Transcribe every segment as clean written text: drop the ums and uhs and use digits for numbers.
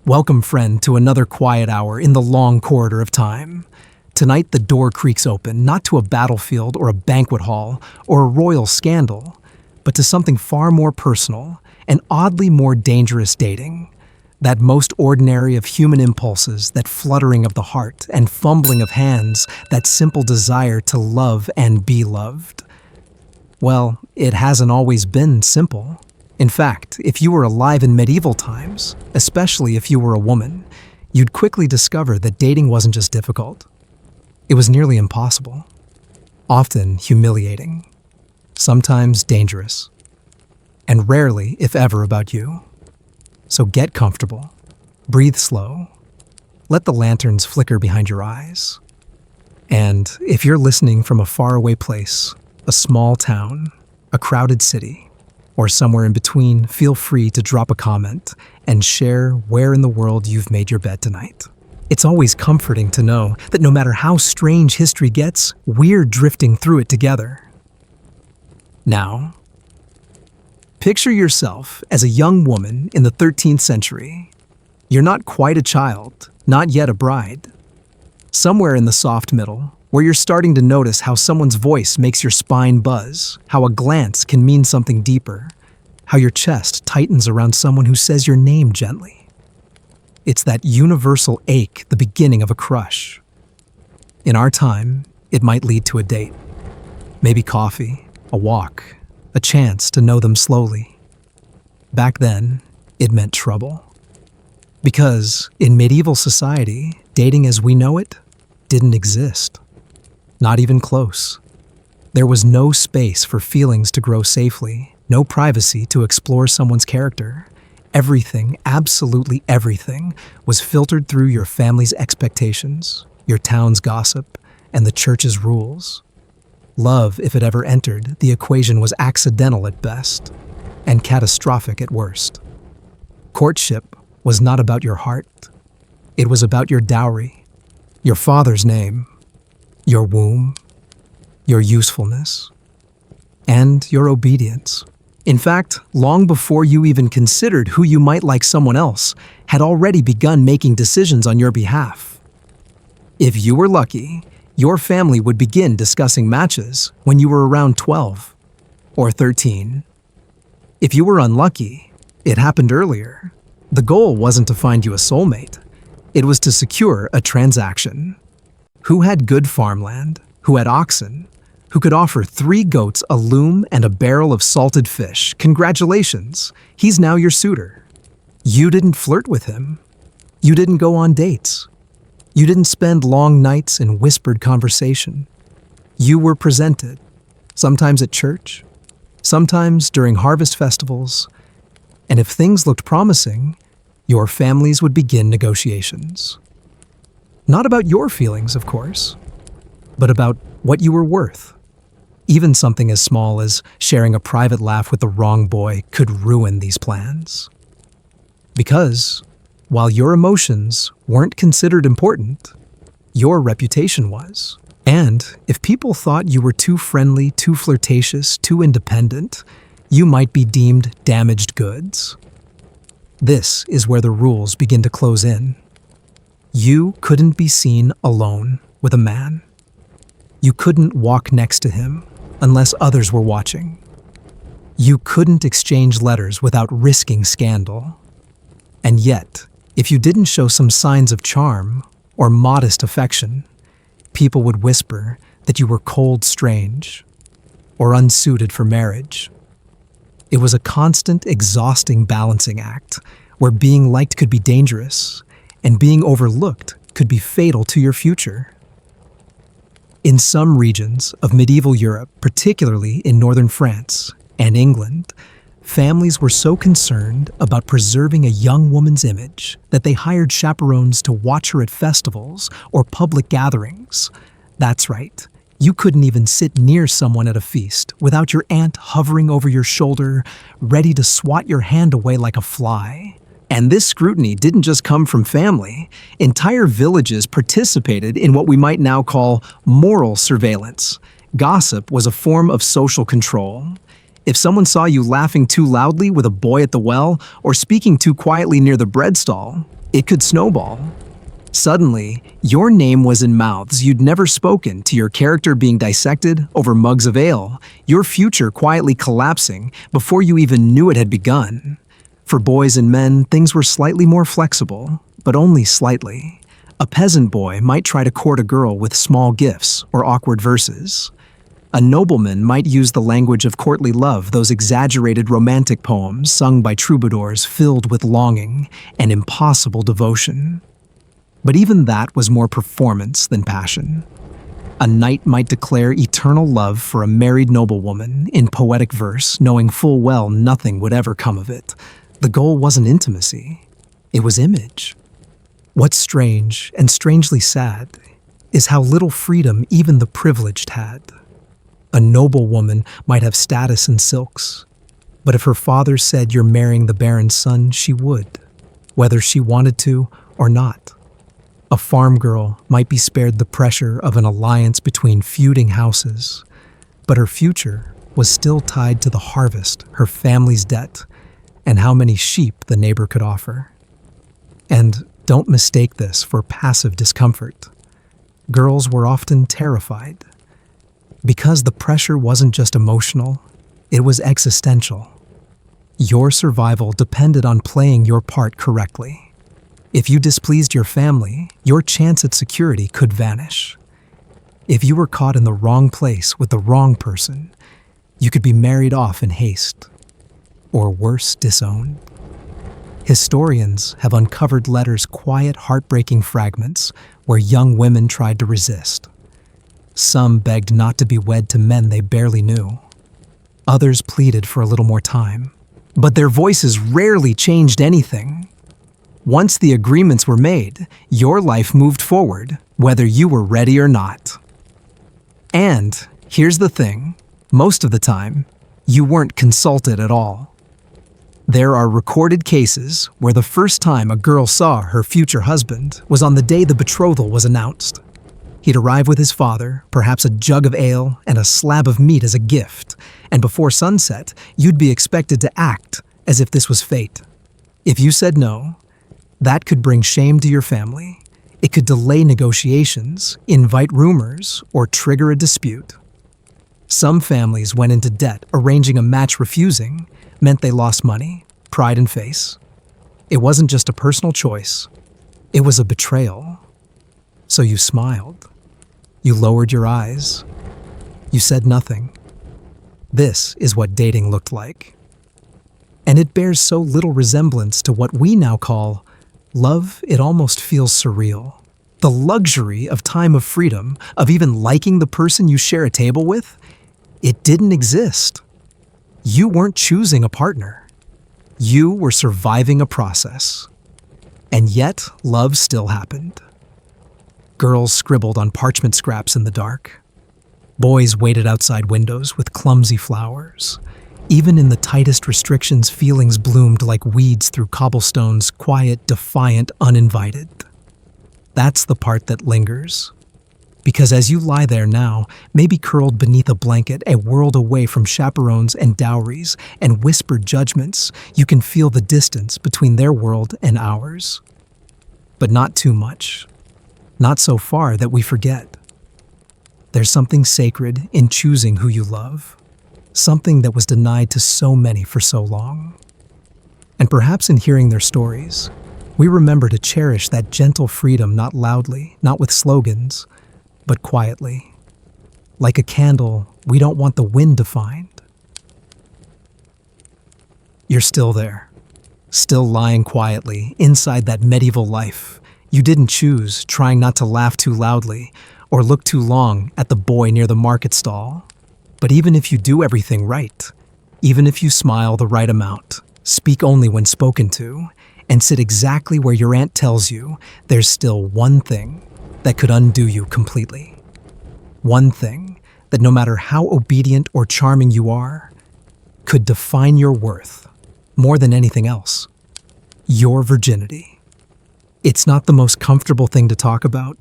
Welcome, friend, to another quiet hour in the long corridor of time. Tonight, the door creaks open, not to a battlefield or a banquet hall or a royal scandal, but to something far more personal and oddly more dangerous: dating. That most ordinary of human impulses, that fluttering of the heart and fumbling of hands, that simple desire to love and be loved. Well, it hasn't always been simple. In fact, if you were alive in medieval times, especially if you were a woman, you'd quickly discover that dating wasn't just difficult. It was nearly impossible, often humiliating, sometimes dangerous, and rarely, if ever, about you. So get comfortable, breathe slow, let the lanterns flicker behind your eyes. And if you're listening from a faraway place, a small town, a crowded city, or somewhere in between, feel free to drop a comment and share where in the world you've made your bed tonight. It's always comforting to know that no matter how strange history gets, we're drifting through it together. Now, picture yourself as a young woman in the 13th century. You're not quite a child, not yet a bride. Somewhere in the soft middle, where you're starting to notice how someone's voice makes your spine buzz, how a glance can mean something deeper, how your chest tightens around someone who says your name gently. It's that universal ache, the beginning of a crush. In our time, it might lead to a date. Maybe coffee, a walk, a chance to know them slowly. Back then, it meant trouble. Because in medieval society, dating as we know it didn't exist. Not even close. There was no space for feelings to grow safely, no privacy to explore someone's character. Everything, absolutely everything, was filtered through your family's expectations, your town's gossip, and the church's rules. Love, if it ever entered the equation, was accidental at best, and catastrophic at worst. Courtship was not about your heart. It was about your dowry, your father's name, your womb, your usefulness, and your obedience. In fact, long before you even considered who you might like, someone else had already begun making decisions on your behalf. If you were lucky, your family would begin discussing matches when you were around 12 or 13. If you were unlucky, it happened earlier. The goal wasn't to find you a soulmate. It was to secure a transaction. Who had good farmland, who had oxen, who could offer 3 goats, a loom, and a barrel of salted fish? Congratulations, he's now your suitor. You didn't flirt with him. You didn't go on dates. You didn't spend long nights in whispered conversation. You were presented, sometimes at church, sometimes during harvest festivals, and if things looked promising, your families would begin negotiations. Not about your feelings, of course, but about what you were worth. Even something as small as sharing a private laugh with the wrong boy could ruin these plans. Because, while your emotions weren't considered important, your reputation was. And if people thought you were too friendly, too flirtatious, too independent, you might be deemed damaged goods. This is where the rules begin to close in. You couldn't be seen alone with a man. You couldn't walk next to him unless others were watching. You couldn't exchange letters without risking scandal. And yet, if you didn't show some signs of charm or modest affection, people would whisper that you were cold, strange, or unsuited for marriage. It was a constant, exhausting balancing act where being liked could be dangerous and being overlooked could be fatal to your future. In some regions of medieval Europe, particularly in northern France and England, families were so concerned about preserving a young woman's image that they hired chaperones to watch her at festivals or public gatherings. That's right, you couldn't even sit near someone at a feast without your aunt hovering over your shoulder, ready to swat your hand away like a fly. And this scrutiny didn't just come from family. Entire villages participated in what we might now call moral surveillance. Gossip was a form of social control. If someone saw you laughing too loudly with a boy at the well or speaking too quietly near the bread stall, It could snowball. Suddenly, your name was in mouths you'd never spoken, to your character being dissected over mugs of ale, your future quietly collapsing before you even knew it had begun. For boys and men, things were slightly more flexible, but only slightly. A peasant boy might try to court a girl with small gifts or awkward verses. A nobleman might use the language of courtly love, those exaggerated romantic poems sung by troubadours filled with longing and impossible devotion. But even that was more performance than passion. A knight might declare eternal love for a married noblewoman in poetic verse, knowing full well nothing would ever come of it. The goal wasn't intimacy, it was image. What's strange, and strangely sad, is how little freedom even the privileged had. A noblewoman might have status in silks, but if her father said you're marrying the baron's son, she would, whether she wanted to or not. A farm girl might be spared the pressure of an alliance between feuding houses, but her future was still tied to the harvest, her family's debt, and how many sheep the neighbor could offer. And don't mistake this for passive discomfort. Girls were often terrified, because the pressure wasn't just emotional, it was existential. Your survival depended on playing your part correctly. If you displeased your family, your chance at security could vanish. If you were caught in the wrong place with the wrong person, you could be married off in haste, or worse, disowned. Historians have uncovered letters, quiet, heartbreaking fragments where young women tried to resist. Some begged not to be wed to men they barely knew. Others pleaded for a little more time. But their voices rarely changed anything. Once the agreements were made, your life moved forward, whether you were ready or not. And here's the thing, most of the time, you weren't consulted at all. There are recorded cases where the first time a girl saw her future husband was on the day the betrothal was announced. He'd arrive with his father, perhaps a jug of ale and a slab of meat as a gift, and before sunset, you'd be expected to act as if this was fate. If you said no, that could bring shame to your family. It could delay negotiations, invite rumors, or trigger a dispute. Some families went into debt. Arranging a match refusing meant they lost money, pride, and face. It wasn't just a personal choice, it was a betrayal. So you smiled. You lowered your eyes. You said nothing. This is what dating looked like. And it bears so little resemblance to what we now call love, it almost feels surreal. The luxury of time of freedom, of even liking the person you share a table with, it didn't exist. You weren't choosing a partner. You were surviving a process. And yet, love still happened. Girls scribbled on parchment scraps in the dark. Boys waited outside windows with clumsy flowers. Even in the tightest restrictions, feelings bloomed like weeds through cobblestones, quiet, defiant, uninvited. That's the part that lingers. Because as you lie there now, maybe curled beneath a blanket, a world away from chaperones and dowries and whispered judgments, you can feel the distance between their world and ours. But not too much. Not so far that we forget. There's something sacred in choosing who you love, something that was denied to so many for so long. And perhaps in hearing their stories, we remember to cherish that gentle freedom, not loudly, not with slogans, but quietly. Like a candle we don't want the wind to find. You're still there, still lying quietly inside that medieval life you didn't choose, trying not to laugh too loudly or look too long at the boy near the market stall. But even if you do everything right, even if you smile the right amount, speak only when spoken to, and sit exactly where your aunt tells you, there's still one thing that could undo you completely. One thing that no matter how obedient or charming you are, could define your worth more than anything else. Your virginity. It's not the most comfortable thing to talk about,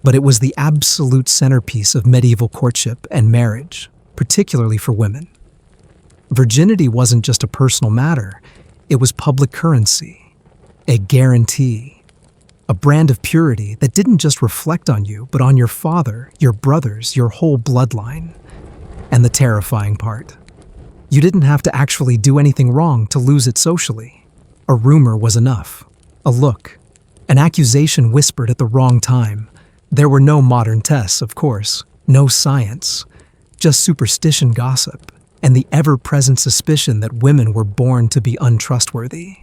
but it was the absolute centerpiece of medieval courtship and marriage, particularly for women. Virginity wasn't just a personal matter, it was public currency, a guarantee, A brand of purity that didn't just reflect on you, but on your father, your brothers, your whole bloodline. And the terrifying part, you didn't have to actually do anything wrong to lose it socially. A rumor was enough. A look. An accusation whispered at the wrong time. There were no modern tests, of course. No science. Just superstition gossip. And the ever-present suspicion that women were born to be untrustworthy.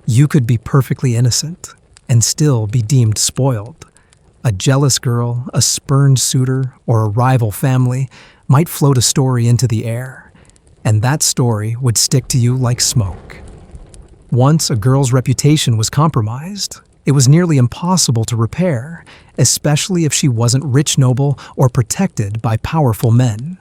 You could be perfectly innocent and still be deemed spoiled. A jealous girl, a spurned suitor, or a rival family might float a story into the air, and that story would stick to you like smoke. Once a girl's reputation was compromised, it was nearly impossible to repair, especially if she wasn't rich, noble, or protected by powerful men.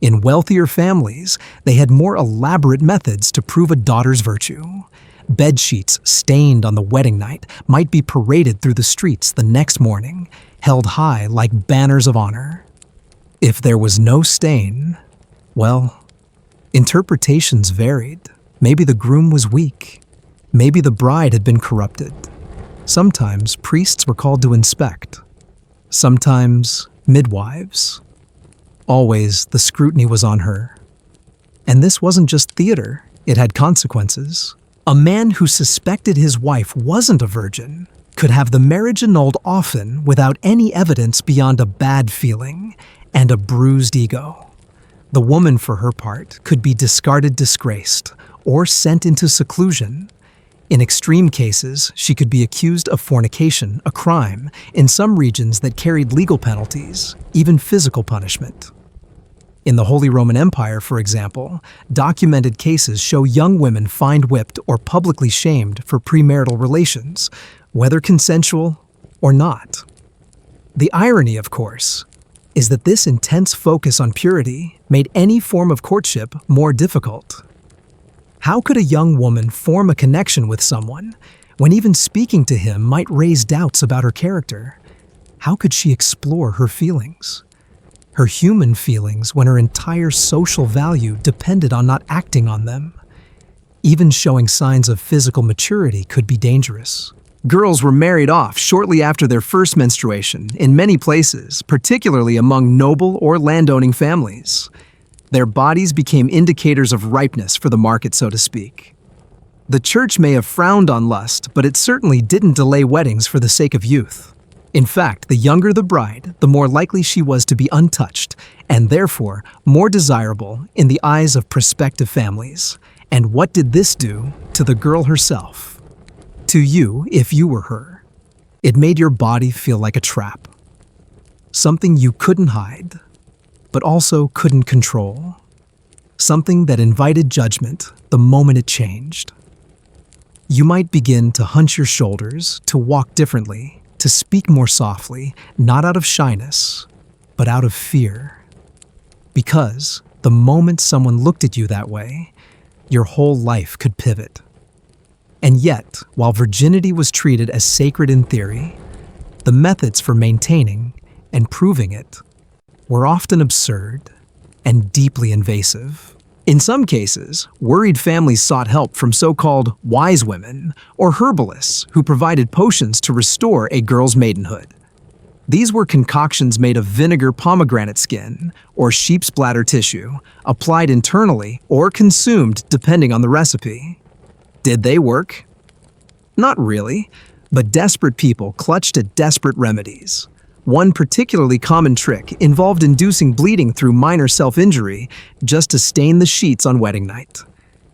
In wealthier families, they had more elaborate methods to prove a daughter's virtue. Bed sheets stained on the wedding night might be paraded through the streets the next morning, held high like banners of honor. If there was no stain, well, interpretations varied. Maybe the groom was weak. Maybe the bride had been corrupted. Sometimes priests were called to inspect. Sometimes midwives. Always the scrutiny was on her. And this wasn't just theater, it had consequences. A man who suspected his wife wasn't a virgin could have the marriage annulled often without any evidence beyond a bad feeling and a bruised ego. The woman, for her part, could be discarded, disgraced, or sent into seclusion. In extreme cases, she could be accused of fornication, a crime, in some regions that carried legal penalties, even physical punishment. In the Holy Roman Empire, for example, documented cases show young women fined, whipped, or publicly shamed for premarital relations, whether consensual or not. The irony, of course, is that this intense focus on purity made any form of courtship more difficult. How could a young woman form a connection with someone when even speaking to him might raise doubts about her character? How could she explore her feelings? Her human feelings when her entire social value depended on not acting on them. Even showing signs of physical maturity could be dangerous. Girls were married off shortly after their first menstruation in many places, particularly among noble or landowning families. Their bodies became indicators of ripeness for the market, so to speak. The church may have frowned on lust, but it certainly didn't delay weddings for the sake of youth. In fact, the younger the bride, the more likely she was to be untouched, and therefore more desirable in the eyes of prospective families. And what did this do to the girl herself? To you, if you were her? It made your body feel like a trap. Something you couldn't hide, but also couldn't control. Something that invited judgment the moment it changed. You might begin to hunch your shoulders, to walk differently, to speak more softly, not out of shyness, but out of fear. Because the moment someone looked at you that way, your whole life could pivot. And yet, while virginity was treated as sacred in theory, the methods for maintaining and proving it were often absurd and deeply invasive. In some cases, worried families sought help from so-called wise women or herbalists who provided potions to restore a girl's maidenhood. These were concoctions made of vinegar, pomegranate skin, or sheep's bladder tissue, applied internally or consumed depending on the recipe. Did they work? Not really, but desperate people clutched at desperate remedies. One particularly common trick involved inducing bleeding through minor self-injury just to stain the sheets on wedding night.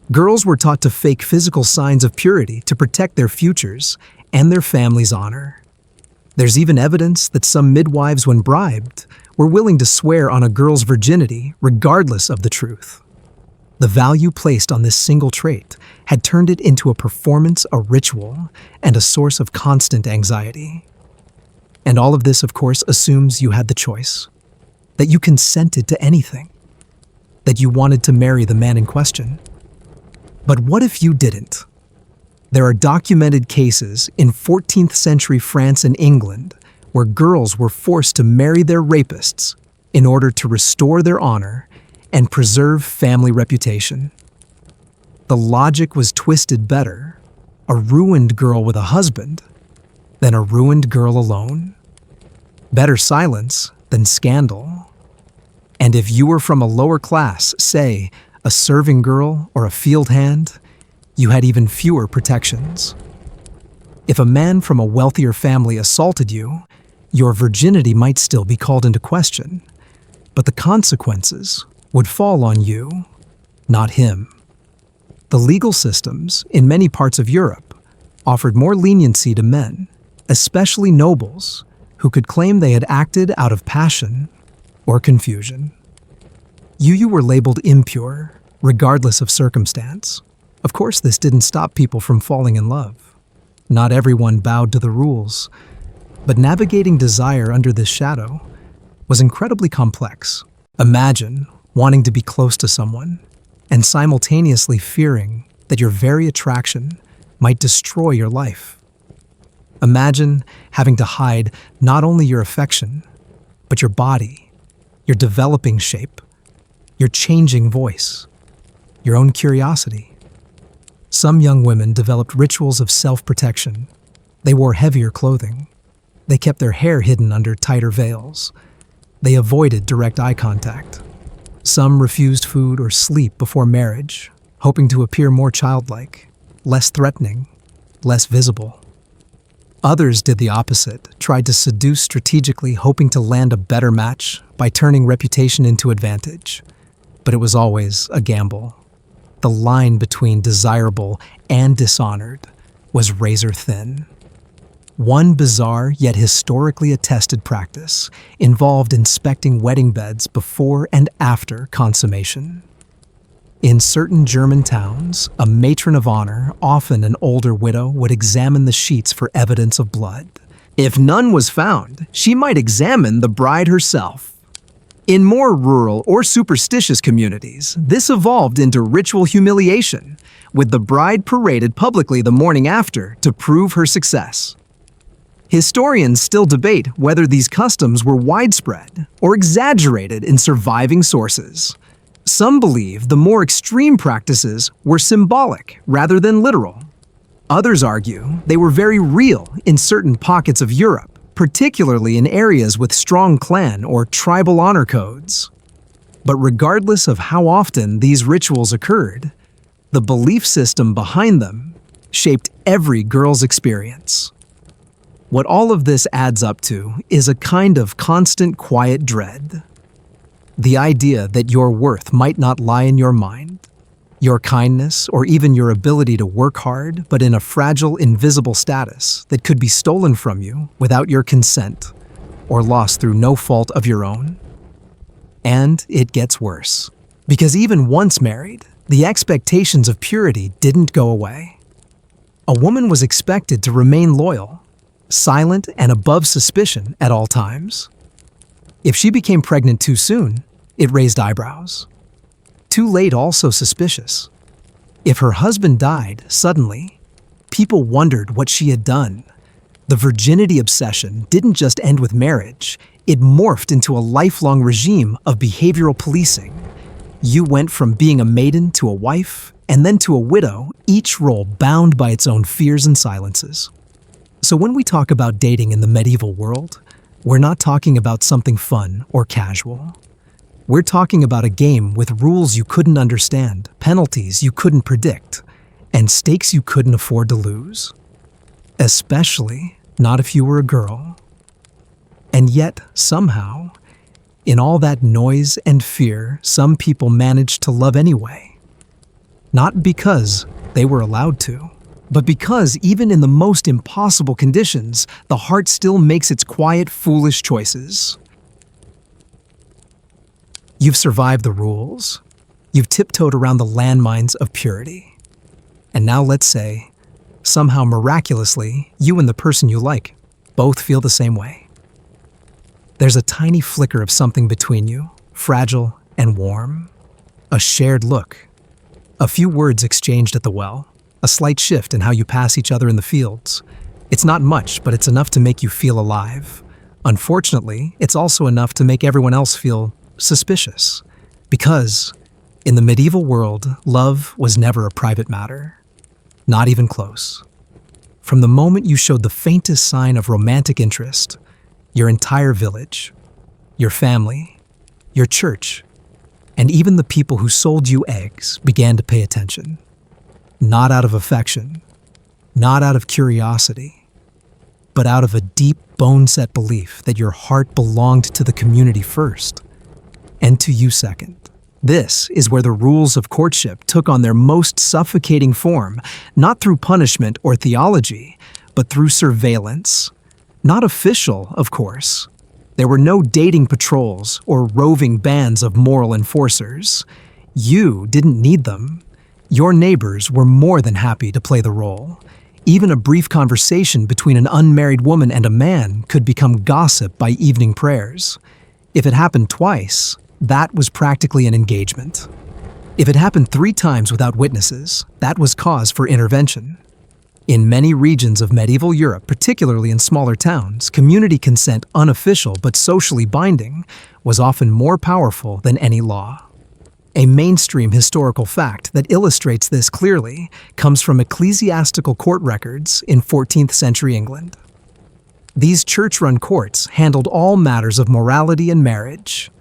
Girls were taught to fake physical signs of purity to protect their futures and their family's honor. There's even evidence that some midwives, when bribed, were willing to swear on a girl's virginity regardless of the truth. The value placed on this single trait had turned it into a performance, a ritual, and a source of constant anxiety. And all of this, of course, assumes you had the choice, that you consented to anything, that you wanted to marry the man in question. But what if you didn't? There are documented cases in 14th century France and England where girls were forced to marry their rapists in order to restore their honor and preserve family reputation. The logic was twisted better. A ruined girl with a husband than a ruined girl alone. Better silence than scandal. And if you were from a lower class, say, a serving girl or a field hand, you had even fewer protections. If a man from a wealthier family assaulted you, your virginity might still be called into question, but the consequences would fall on you, not him. The legal systems in many parts of Europe offered more leniency to men, especially nobles, who could claim they had acted out of passion or confusion. You were labeled impure, regardless of circumstance. Of course, this didn't stop people from falling in love. Not everyone bowed to the rules, but navigating desire under this shadow was incredibly complex. Imagine wanting to be close to someone and simultaneously fearing that your very attraction might destroy your life. Imagine having to hide not only your affection, but your body, your developing shape, your changing voice, your own curiosity. Some young women developed rituals of self-protection. They wore heavier clothing. They kept their hair hidden under tighter veils. They avoided direct eye contact. Some refused food or sleep before marriage, hoping to appear more childlike, less threatening, less visible. Others did the opposite, tried to seduce strategically, hoping to land a better match by turning reputation into advantage. But it was always a gamble. The line between desirable and dishonored was razor thin. One bizarre yet historically attested practice involved inspecting wedding beds before and after consummation. In certain German towns, a matron of honor, often an older widow, would examine the sheets for evidence of blood. If none was found, she might examine the bride herself. In more rural or superstitious communities, this evolved into ritual humiliation, with the bride paraded publicly the morning after to prove her success. Historians still debate whether these customs were widespread or exaggerated in surviving sources. Some believe the more extreme practices were symbolic rather than literal. Others argue they were very real in certain pockets of Europe, particularly in areas with strong clan or tribal honor codes. But regardless of how often these rituals occurred, the belief system behind them shaped every girl's experience. What all of this adds up to is a kind of constant quiet dread. The idea that your worth might not lie in your mind, your kindness, or even your ability to work hard, but in a fragile, invisible status that could be stolen from you without your consent or lost through no fault of your own. And it gets worse, because even once married, the expectations of purity didn't go away. A woman was expected to remain loyal, silent and above suspicion at all times. If she became pregnant too soon, it raised eyebrows. Too late, also suspicious. If her husband died suddenly, people wondered what she had done. The virginity obsession didn't just end with marriage, it morphed into a lifelong regime of behavioral policing. You went from being a maiden to a wife, and then to a widow, each role bound by its own fears and silences. So when we talk about dating in the medieval world, we're not talking about something fun or casual. We're talking about a game with rules you couldn't understand, penalties you couldn't predict, and stakes you couldn't afford to lose. Especially not if you were a girl. And yet, somehow, in all that noise and fear, some people managed to love anyway. Not because they were allowed to, but because even in the most impossible conditions, the heart still makes its quiet, foolish choices. You've survived the rules. You've tiptoed around the landmines of purity. And now let's say, somehow miraculously, you and the person you like both feel the same way. There's a tiny flicker of something between you, fragile and warm. A shared look. A few words exchanged at the well. A slight shift in how you pass each other in the fields. It's not much, but it's enough to make you feel alive. Unfortunately, it's also enough to make everyone else feel suspicious. Because, in the medieval world, love was never a private matter. Not even close. From the moment you showed the faintest sign of romantic interest, your entire village, your family, your church, and even the people who sold you eggs began to pay attention. Not out of affection, not out of curiosity, but out of a deep bone-set belief that your heart belonged to the community first, and to you second. This is where the rules of courtship took on their most suffocating form, not through punishment or theology, but through surveillance. Not official, of course. There were no dating patrols or roving bands of moral enforcers. You didn't need them. Your neighbors were more than happy to play the role. Even a brief conversation between an unmarried woman and a man could become gossip by evening prayers. If it happened twice, that was practically an engagement. If it happened 3 times without witnesses, that was cause for intervention. In many regions of medieval Europe, particularly in smaller towns, community consent, unofficial but socially binding, was often more powerful than any law. A mainstream historical fact that illustrates this clearly comes from ecclesiastical court records in 14th century England. These church-run courts handled all matters of morality and marriage,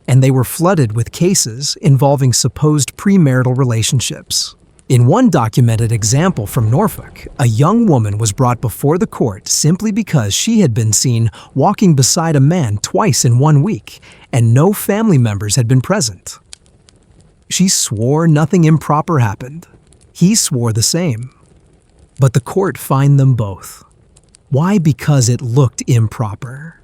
and they were flooded with cases involving supposed premarital relationships. In one documented example from Norfolk, a young woman was brought before the court simply because she had been seen walking beside a man twice in 1 week, and no family members had been present. She swore nothing improper happened. He swore the same. But the court fined them both. Why? Because it looked improper.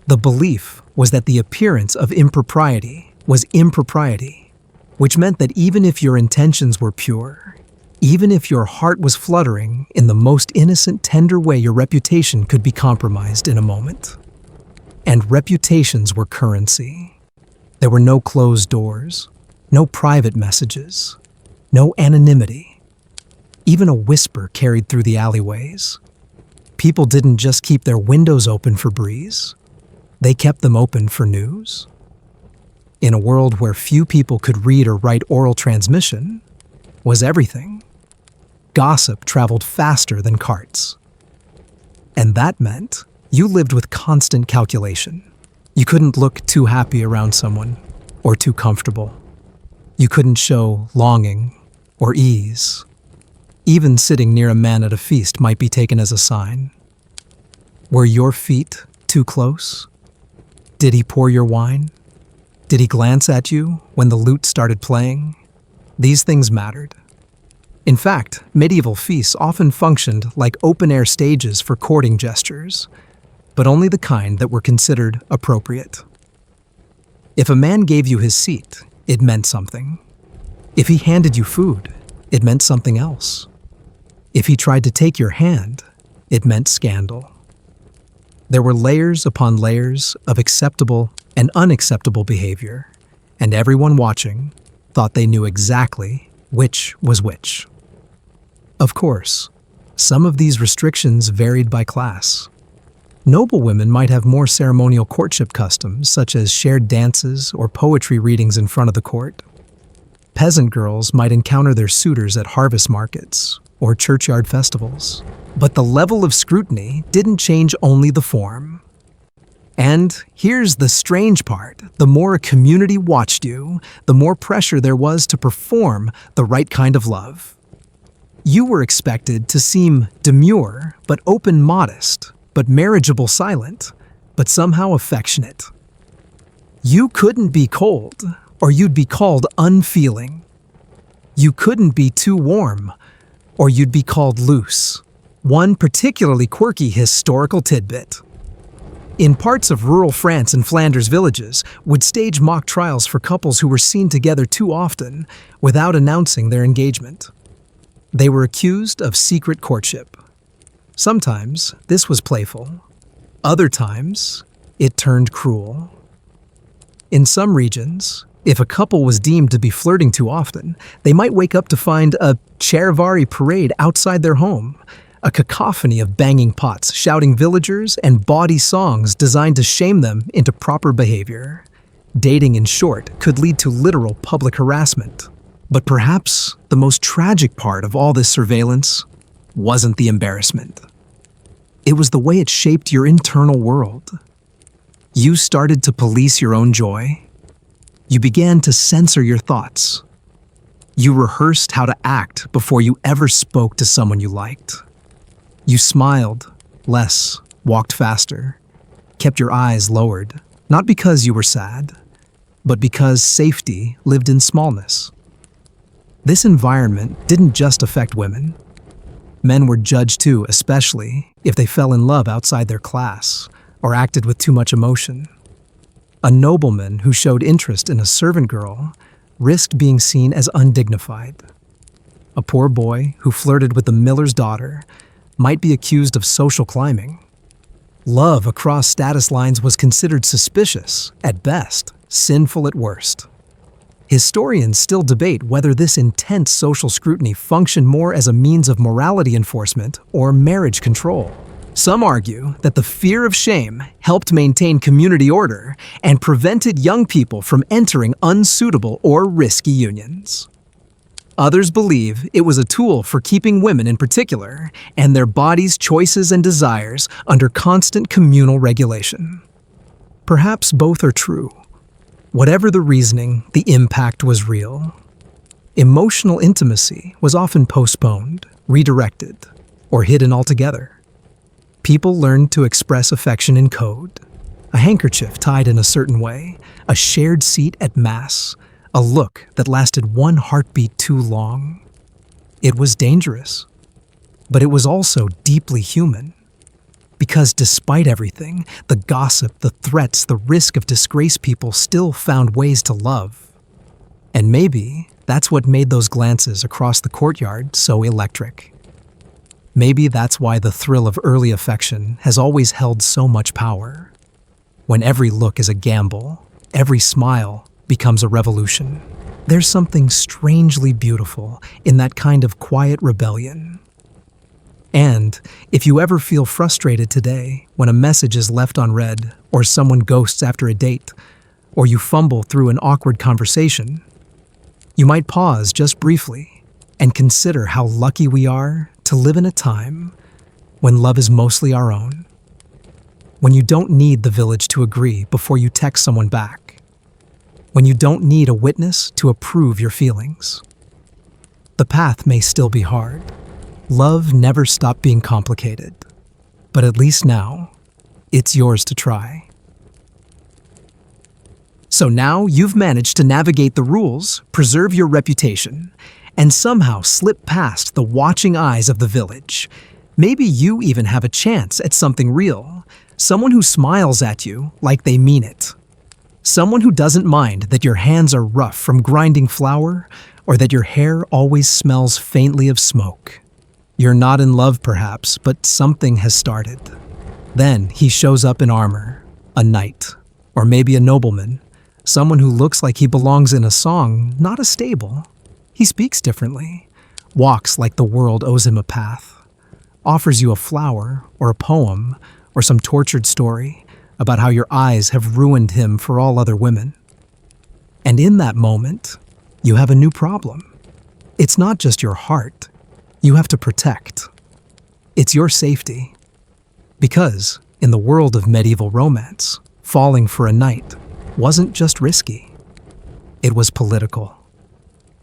The belief was that the appearance of impropriety was impropriety, which meant that even if your intentions were pure, even if your heart was fluttering in the most innocent, tender way, your reputation could be compromised in a moment. And reputations were currency. There were no closed doors, no private messages, no anonymity. Even a whisper carried through the alleyways. People didn't just keep their windows open for breeze. They kept them open for news. In a world where few people could read or write oral transmission, was everything. Gossip traveled faster than carts. And that meant you lived with constant calculation. You couldn't look too happy around someone or too comfortable. You couldn't show longing or ease. Even sitting near a man at a feast might be taken as a sign. Were your feet too close? Did he pour your wine? Did he glance at you when the lute started playing? These things mattered. In fact, medieval feasts often functioned like open-air stages for courting gestures, but only the kind that were considered appropriate. If a man gave you his seat, it meant something. If he handed you food, it meant something else. If he tried to take your hand, it meant scandal. There were layers upon layers of acceptable and unacceptable behavior, and everyone watching thought they knew exactly which was which. Of course, some of these restrictions varied by class. Noble women might have more ceremonial courtship customs, such as shared dances or poetry readings in front of the court. Peasant girls might encounter their suitors at harvest markets or churchyard festivals. But the level of scrutiny didn't change, only the form. And here's the strange part. The more a community watched you, the more pressure there was to perform the right kind of love. You were expected to seem demure, but open, modest, but marriageable, silent, but somehow affectionate. You couldn't be cold, or you'd be called unfeeling. You couldn't be too warm, or you'd be called loose. One particularly quirky historical tidbit. In parts of rural France and Flanders, villages would stage mock trials for couples who were seen together too often without announcing their engagement. They were accused of secret courtship. Sometimes this was playful. Other times, it turned cruel. In some regions, if a couple was deemed to be flirting too often, they might wake up to find a charivari parade outside their home, a cacophony of banging pots, shouting villagers, and bawdy songs designed to shame them into proper behavior. Dating, in short, could lead to literal public harassment. But perhaps the most tragic part of all this surveillance wasn't the embarrassment. It was the way it shaped your internal world. You started to police your own joy. You began to censor your thoughts. You rehearsed how to act before you ever spoke to someone you liked. You smiled less, walked faster, kept your eyes lowered, not because you were sad, but because safety lived in smallness. This environment didn't just affect women. Men were judged too, especially if they fell in love outside their class or acted with too much emotion. A nobleman who showed interest in a servant girl risked being seen as undignified. A poor boy who flirted with the miller's daughter might be accused of social climbing. Love across status lines was considered suspicious at best, sinful at worst. Historians still debate whether this intense social scrutiny functioned more as a means of morality enforcement or marriage control. Some argue that the fear of shame helped maintain community order and prevented young people from entering unsuitable or risky unions. Others believe it was a tool for keeping women in particular and their bodies' choices and desires under constant communal regulation. Perhaps both are true. Whatever the reasoning, the impact was real. Emotional intimacy was often postponed, redirected, or hidden altogether. People learned to express affection in code. A handkerchief tied in a certain way, a shared seat at Mass, a look that lasted one heartbeat too long. It was dangerous, but it was also deeply human. Because despite everything, the gossip, the threats, the risk of disgrace, people still found ways to love. And maybe that's what made those glances across the courtyard so electric. Maybe that's why the thrill of early affection has always held so much power. When every look is a gamble, every smile becomes a revolution. There's something strangely beautiful in that kind of quiet rebellion. And if you ever feel frustrated today when a message is left unread, or someone ghosts after a date, or you fumble through an awkward conversation, you might pause just briefly and consider how lucky we are to live in a time when love is mostly our own. When you don't need the village to agree before you text someone back. When you don't need a witness to approve your feelings. The path may still be hard. Love never stopped being complicated. But at least now, it's yours to try. So now you've managed to navigate the rules, preserve your reputation, and somehow slip past the watching eyes of the village. Maybe you even have a chance at something real, someone who smiles at you like they mean it. Someone who doesn't mind that your hands are rough from grinding flour or that your hair always smells faintly of smoke. You're not in love perhaps, but something has started. Then he shows up in armor, a knight, or maybe a nobleman, someone who looks like he belongs in a song, not a stable. He speaks differently, walks like the world owes him a path, offers you a flower or a poem or some tortured story about how your eyes have ruined him for all other women. And in that moment, you have a new problem. It's not just your heart you have to protect. It's your safety. Because in the world of medieval romance, falling for a knight wasn't just risky. It was political.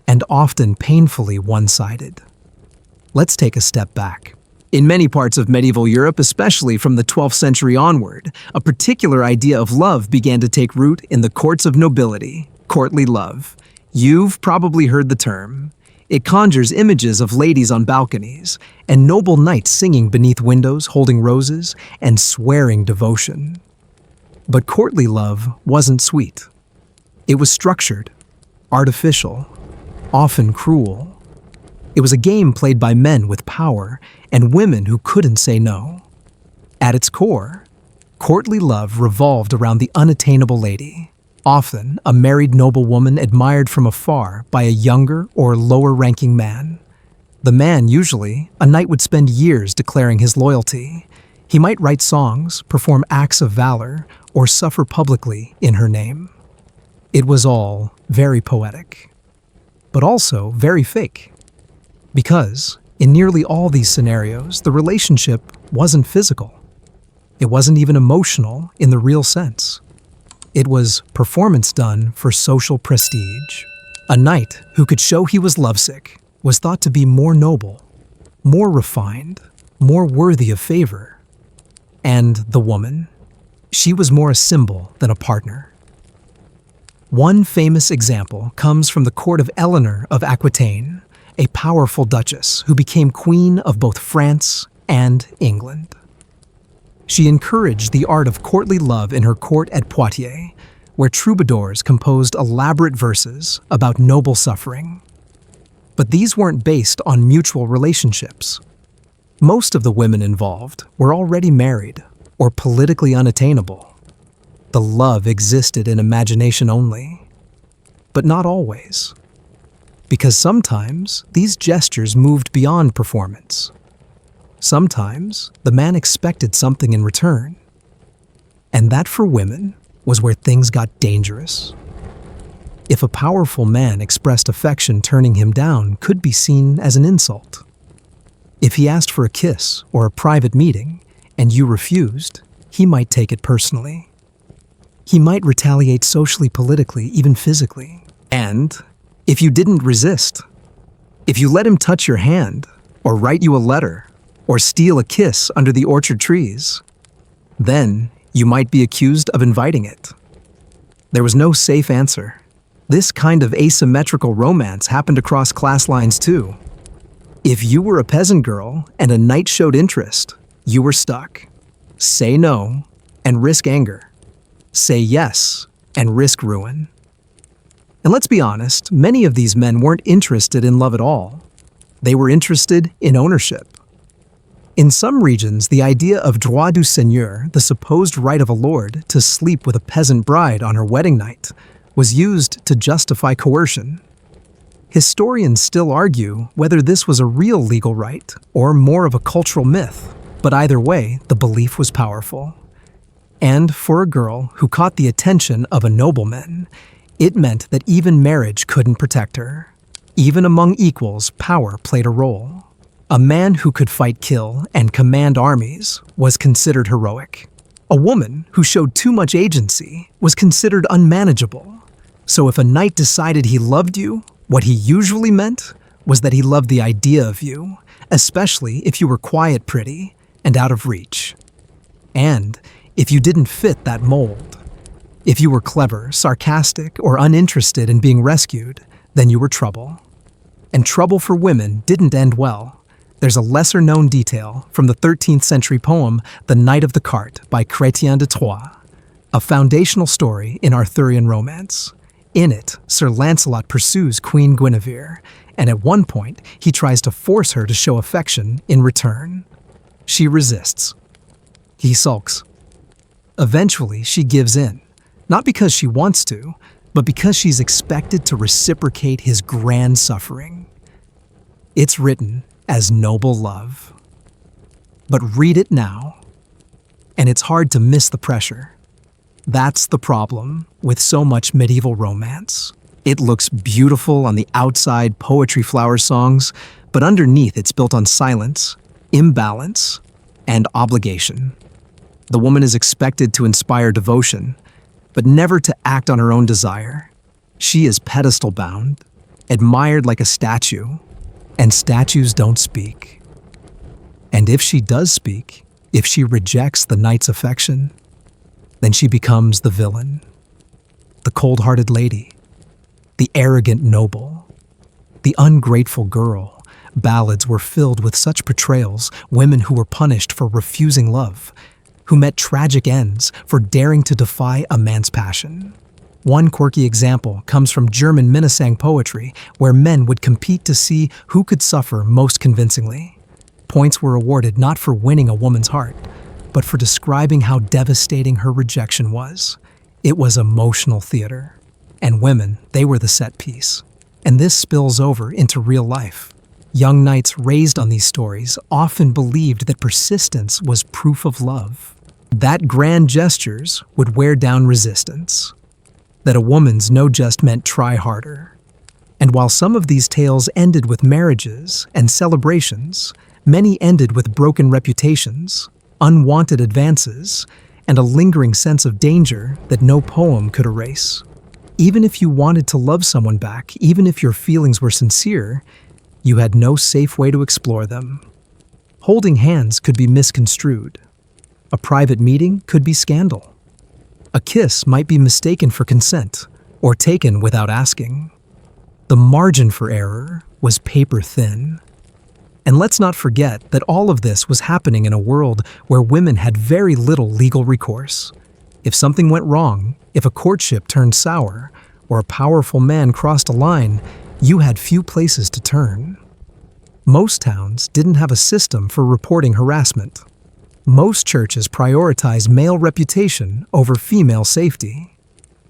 And often painfully one-sided. Let's take a step back. In many parts of medieval Europe, especially from the 12th century onward, a particular idea of love began to take root in the courts of nobility, courtly love. You've probably heard the term. It conjures images of ladies on balconies and noble knights singing beneath windows, holding roses, and swearing devotion. But courtly love wasn't sweet. It was structured, artificial, often cruel. It was a game played by men with power and women who couldn't say no. At its core, courtly love revolved around the unattainable lady, often a married noblewoman admired from afar by a younger or lower-ranking man. The man, usually, a knight would spend years declaring his loyalty. He might write songs, perform acts of valor, or suffer publicly in her name. It was all very poetic, but also very fake. Because In nearly all these scenarios, the relationship wasn't physical. It wasn't even emotional in the real sense. It was performance done for social prestige. A knight who could show he was lovesick was thought to be more noble, more refined, more worthy of favor. And the woman, she was more a symbol than a partner. One famous example comes from the court of Eleanor of Aquitaine, a powerful duchess who became queen of both France and England. She encouraged the art of courtly love in her court at Poitiers, where troubadours composed elaborate verses about noble suffering. But these weren't based on mutual relationships. Most of the women involved were already married or politically unattainable. The love existed in imagination only, but not always. Because sometimes these gestures moved beyond performance. Sometimes the man expected something in return. And that for women was where things got dangerous. If a powerful man expressed affection, turning him down could be seen as an insult. If he asked for a kiss or a private meeting and you refused, he might take it personally. He might retaliate socially, politically, even physically. And if you didn't resist, if you let him touch your hand or write you a letter or steal a kiss under the orchard trees, then you might be accused of inviting it. There was no safe answer. This kind of asymmetrical romance happened across class lines too. If you were a peasant girl and a knight showed interest, you were stuck. Say no and risk anger. Say yes and risk ruin. And let's be honest, many of these men weren't interested in love at all. They were interested in ownership. In some regions, the idea of droit du seigneur, the supposed right of a lord to sleep with a peasant bride on her wedding night, was used to justify coercion. Historians still argue whether this was a real legal right or more of a cultural myth, but either way, the belief was powerful. And for a girl who caught the attention of a nobleman, it meant that even marriage couldn't protect her. Even among equals, power played a role. A man who could fight, kill, and command armies was considered heroic. A woman who showed too much agency was considered unmanageable. So if a knight decided he loved you, what he usually meant was that he loved the idea of you, especially if you were quiet, pretty, and out of reach. And if you didn't fit that mold. If you were clever, sarcastic, or uninterested in being rescued, then you were trouble. And trouble for women didn't end well. There's a lesser-known detail from the 13th century poem The Knight of the Cart by Chrétien de Troyes, a foundational story in Arthurian romance. In it, Sir Lancelot pursues Queen Guinevere, and at one point, he tries to force her to show affection in return. She resists. He sulks. Eventually, she gives in, not because she wants to, but because she's expected to reciprocate his grand suffering. It's written as noble love. But read it now, and it's hard to miss the pressure. That's the problem with so much medieval romance. It looks beautiful on the outside, poetry flower songs, but underneath it's built on silence, imbalance, and obligation. The woman is expected to inspire devotion, but never to act on her own desire. She is pedestal-bound, admired like a statue, and statues don't speak. And if she does speak, if she rejects the knight's affection, then she becomes the villain, the cold-hearted lady, the arrogant noble, the ungrateful girl. Ballads were filled with such portrayals, women who were punished for refusing love, who met tragic ends for daring to defy a man's passion. One quirky example comes from German Minnesang poetry, where men would compete to see who could suffer most convincingly. Points were awarded not for winning a woman's heart, but for describing how devastating her rejection was. It was emotional theater. And women, they were the set piece. And this spills over into real life. Young knights raised on these stories often believed that persistence was proof of love, that grand gestures would wear down resistance, that a woman's no just meant try harder, And while some of these tales ended with marriages and celebrations, many ended with broken reputations, unwanted advances, and a lingering sense of danger that no poem could erase. Even if you wanted to love someone back, even if your feelings were sincere, you had no safe way to explore them. Holding hands could be misconstrued. A private meeting could be scandal. A kiss might be mistaken for consent or taken without asking. The margin for error was paper thin. And let's not forget that all of this was happening in a world where women had very little legal recourse. If something went wrong, if a courtship turned sour, or a powerful man crossed a line, you had few places to turn. Most towns didn't have a system for reporting harassment. Most churches prioritized male reputation over female safety.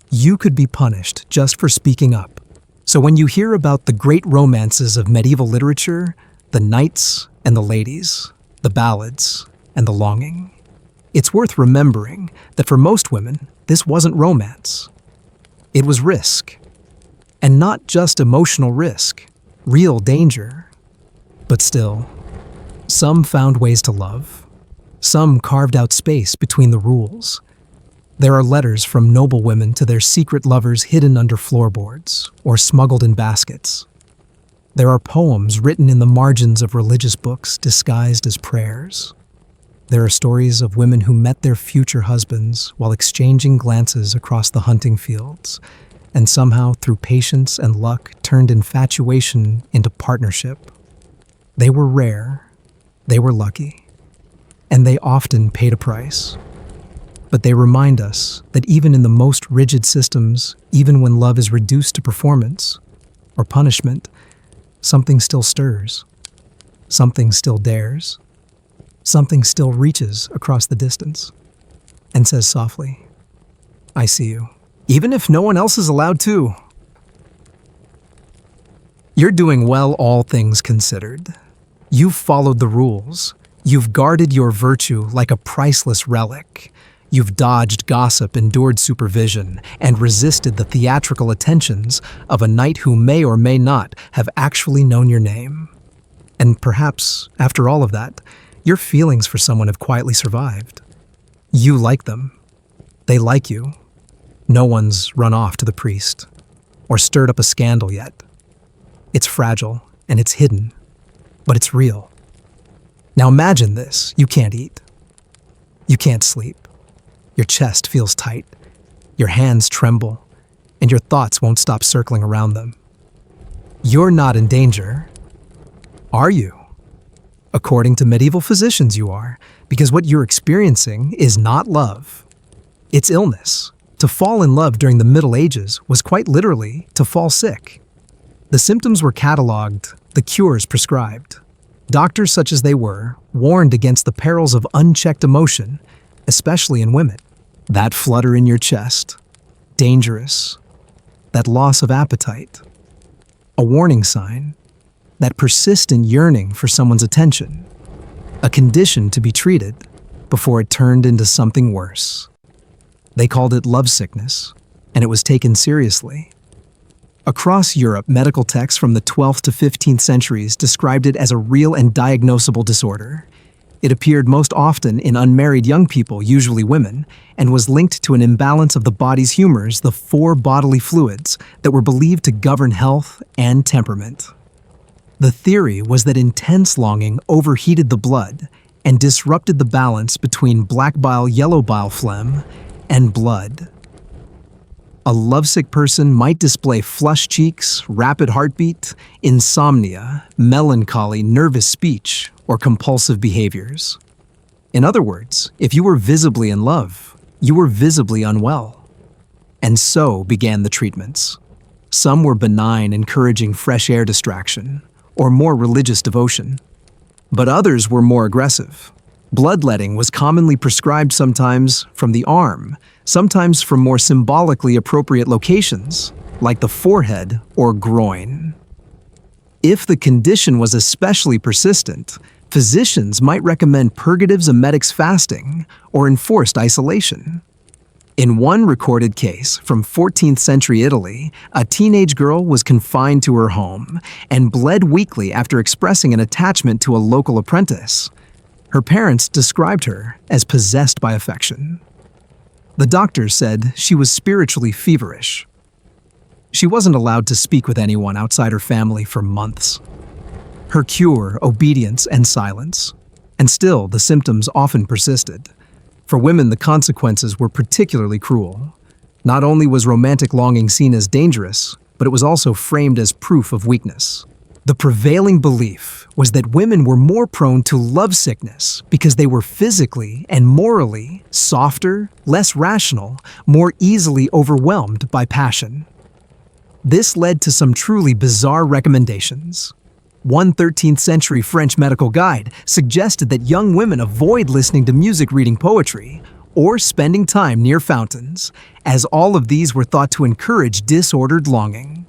You could be punished just for speaking up. So when you hear about the great romances of medieval literature, the knights and the ladies, the ballads and the longing, it's worth remembering that for most women, this wasn't romance. It was risk. And not just emotional risk, real danger. But still, some found ways to love. Some carved out space between the rules. There are letters from noble women to their secret lovers hidden under floorboards or smuggled in baskets. There are poems written in the margins of religious books disguised as prayers. There are stories of women who met their future husbands while exchanging glances across the hunting fields, and somehow, through patience and luck, turned infatuation into partnership. They were rare, they were lucky, and they often paid a price. But they remind us that even in the most rigid systems, even when love is reduced to performance or punishment, something still stirs, something still dares, something still reaches across the distance and says softly, "I see you," even if no one else is allowed to. You're doing well, all things considered. You've followed the rules. You've guarded your virtue like a priceless relic. You've dodged gossip, endured supervision, and resisted the theatrical attentions of a knight who may or may not have actually known your name. And perhaps, after all of that, your feelings for someone have quietly survived. You like them. They like you. No one's run off to the priest or stirred up a scandal yet. It's fragile and it's hidden, but it's real. Now imagine this. You can't eat. You can't sleep. Your chest feels tight. Your hands tremble, and your thoughts won't stop circling around them. You're not in danger, are you? According to medieval physicians, you are, because what you're experiencing is not love. It's illness. To fall in love during the Middle Ages was quite literally to fall sick. The symptoms were cataloged, the cures prescribed. Doctors, such as they were, warned against the perils of unchecked emotion, especially in women. That flutter in your chest, dangerous. That loss of appetite, a warning sign. That persistent yearning for someone's attention, a condition to be treated before it turned into something worse. They called it lovesickness, and it was taken seriously. Across Europe, medical texts from the 12th to 15th centuries described it as a real and diagnosable disorder. It appeared most often in unmarried young people, usually women, and was linked to an imbalance of the body's humors, the 4 bodily fluids that were believed to govern health and temperament. The theory was that intense longing overheated the blood and disrupted the balance between black bile, yellow bile phlegm, and blood. A lovesick person might display flushed cheeks, rapid heartbeat, insomnia, melancholy, nervous speech, or compulsive behaviors. In other words, if you were visibly in love, you were visibly unwell. And so began the treatments. Some were benign, encouraging fresh air distraction, or more religious devotion. But others were more aggressive. Bloodletting was commonly prescribed, sometimes from the arm, sometimes from more symbolically appropriate locations, like the forehead or groin. If the condition was especially persistent, physicians might recommend purgatives, emetics, fasting, or enforced isolation. In one recorded case from 14th century Italy, a teenage girl was confined to her home and bled weekly after expressing an attachment to a local apprentice. Her parents described her as possessed by affection. The doctors said she was spiritually feverish. She wasn't allowed to speak with anyone outside her family for months. Her cure, obedience and silence. And still, the symptoms often persisted. For women, the consequences were particularly cruel. Not only was romantic longing seen as dangerous, but it was also framed as proof of weakness. The prevailing belief was that women were more prone to lovesickness because they were physically and morally softer, less rational, more easily overwhelmed by passion. This led to some truly bizarre recommendations. One 13th century French medical guide suggested that young women avoid listening to music, reading poetry, or spending time near fountains, as all of these were thought to encourage disordered longing.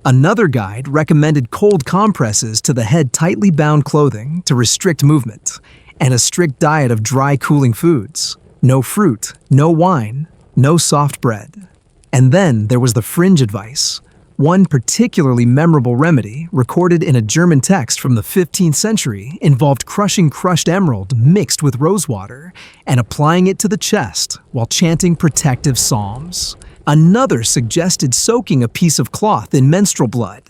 Another guide recommended cold compresses to the head, tightly bound clothing to restrict movement, and a strict diet of dry, cooling foods. No fruit, no wine, no soft bread. And then there was the fringe advice. One particularly memorable remedy, recorded in a German text from the 15th century, involved crushing crushed emerald mixed with rosewater and applying it to the chest while chanting protective psalms. Another suggested soaking a piece of cloth in menstrual blood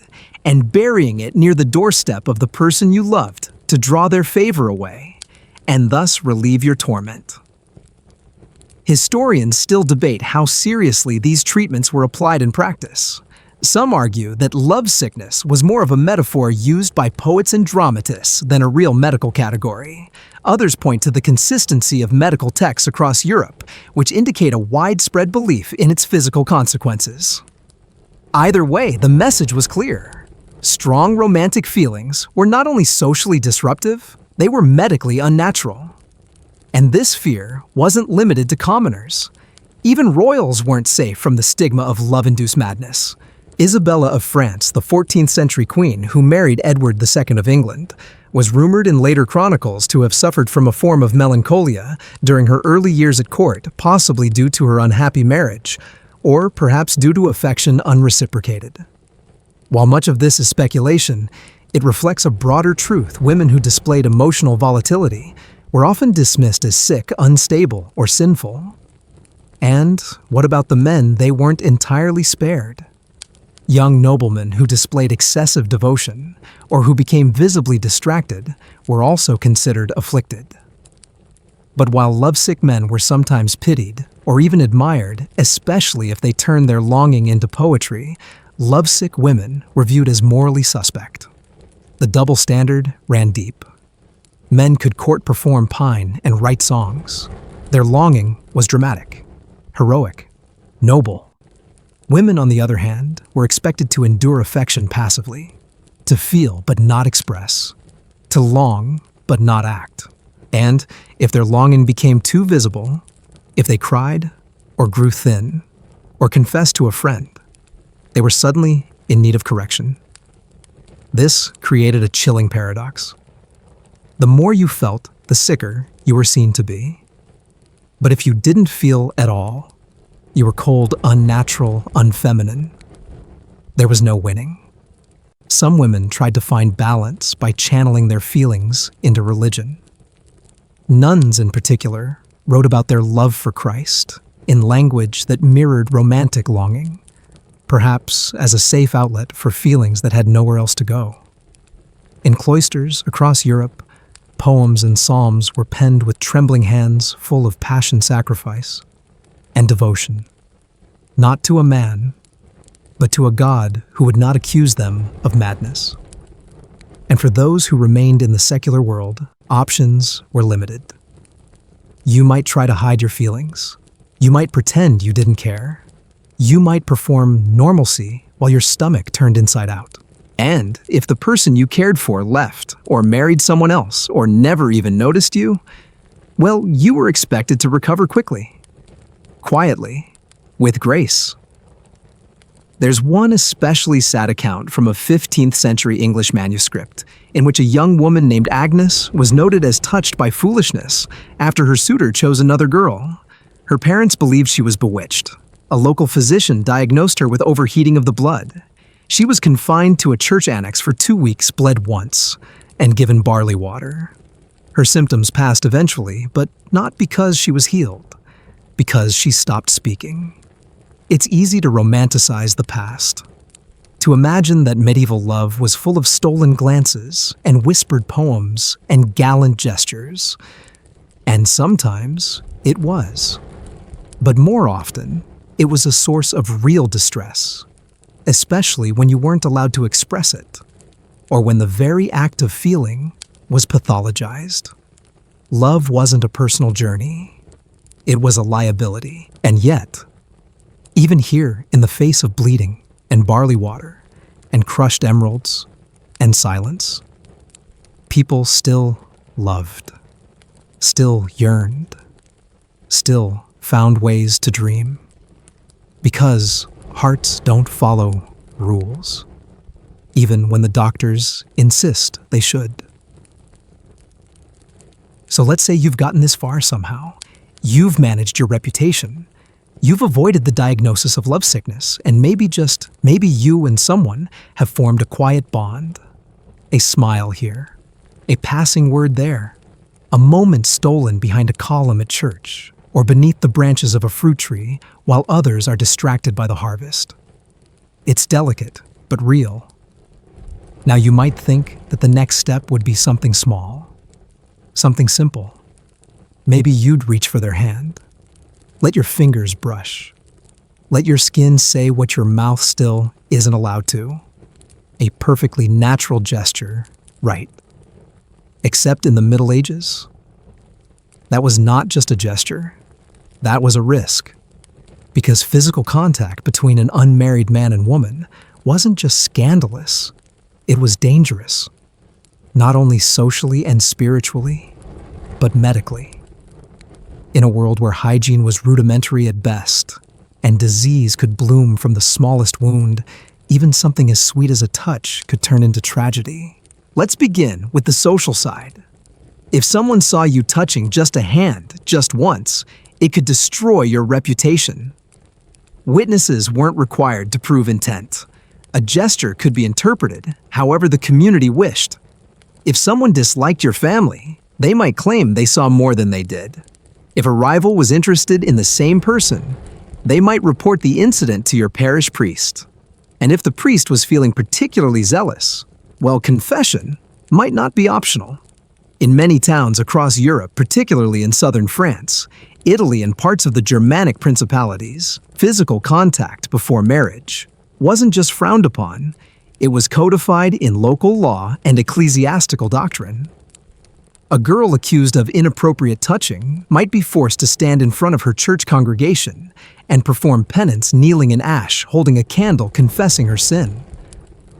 and burying it near the doorstep of the person you loved to draw their favor away and thus relieve your torment. Historians still debate how seriously these treatments were applied in practice. Some argue that lovesickness was more of a metaphor used by poets and dramatists than a real medical category. Others point to the consistency of medical texts across Europe, which indicate a widespread belief in its physical consequences. Either way, the message was clear. Strong romantic feelings were not only socially disruptive, they were medically unnatural. And this fear wasn't limited to commoners. Even royals weren't safe from the stigma of love-induced madness. Isabella of France, the 14th century queen who married Edward II of England, was rumored in later chronicles to have suffered from a form of melancholia during her early years at court, possibly due to her unhappy marriage, or perhaps due to affection unreciprocated. While much of this is speculation, it reflects a broader truth. Women who displayed emotional volatility were often dismissed as sick, unstable, or sinful. And what about the men? They weren't entirely spared. Young noblemen who displayed excessive devotion or who became visibly distracted were also considered afflicted. But while lovesick men were sometimes pitied or even admired, especially if they turned their longing into poetry, lovesick women were viewed as morally suspect. The double standard ran deep. Men could court, perform, pine, and write songs. Their longing was dramatic, heroic, noble. Women, on the other hand, were expected to endure affection passively, to feel but not express, to long but not act. And if their longing became too visible, if they cried or grew thin or confessed to a friend, they were suddenly in need of correction. This created a chilling paradox. The more you felt, the sicker you were seen to be. But if you didn't feel at all, you were cold, unnatural, unfeminine. There was no winning. Some women tried to find balance by channeling their feelings into religion. Nuns, in particular, wrote about their love for Christ in language that mirrored romantic longing, perhaps as a safe outlet for feelings that had nowhere else to go. In cloisters across Europe, poems and psalms were penned with trembling hands full of passion, sacrifice, and devotion, not to a man, but to a God who would not accuse them of madness. And for those who remained in the secular world, options were limited. You might try to hide your feelings. You might pretend you didn't care. You might perform normalcy while your stomach turned inside out. And if the person you cared for left, or married someone else, or never even noticed you, well, you were expected to recover quickly. Quietly, with grace. There's one especially sad account from a 15th century English manuscript in which a young woman named Agnes was noted as touched by foolishness after her suitor chose another girl. Her parents believed she was bewitched. A local physician diagnosed her with overheating of the blood. She was confined to a church annex for 2 weeks, bled once, and given barley water. Her symptoms passed eventually, but not because she was healed, because she stopped speaking. It's easy to romanticize the past, to imagine that medieval love was full of stolen glances and whispered poems and gallant gestures. And sometimes it was. But more often, it was a source of real distress, especially when you weren't allowed to express it, or when the very act of feeling was pathologized. Love wasn't a personal journey. It was a liability. And yet, even here, in the face of bleeding and barley water and crushed emeralds and silence, people still loved, still yearned, still found ways to dream. Because hearts don't follow rules, even when the doctors insist they should. So let's say you've gotten this far somehow. You've managed your reputation. You've avoided the diagnosis of lovesickness, and maybe you and someone have formed a quiet bond. A smile here, a passing word there, a moment stolen behind a column at church, or beneath the branches of a fruit tree while others are distracted by the harvest. It's delicate, but real. Now you might think that the next step would be something small, something simple. Maybe you'd reach for their hand. Let your fingers brush. Let your skin say what your mouth still isn't allowed to. A perfectly natural gesture, right? Except in the Middle Ages, that was not just a gesture. That was a risk. Because physical contact between an unmarried man and woman wasn't just scandalous, it was dangerous. Not only socially and spiritually, but medically. In a world where hygiene was rudimentary at best, and disease could bloom from the smallest wound, even something as sweet as a touch could turn into tragedy. Let's begin with the social side. If someone saw you touching just a hand, just once, it could destroy your reputation. Witnesses weren't required to prove intent. A gesture could be interpreted however the community wished. If someone disliked your family, they might claim they saw more than they did. If a rival was interested in the same person, they might report the incident to your parish priest. And if the priest was feeling particularly zealous, well, confession might not be optional. In many towns across Europe, particularly in southern France, Italy, and parts of the Germanic principalities, physical contact before marriage wasn't just frowned upon, it was codified in local law and ecclesiastical doctrine. A girl accused of inappropriate touching might be forced to stand in front of her church congregation and perform penance kneeling in ash, holding a candle confessing her sin.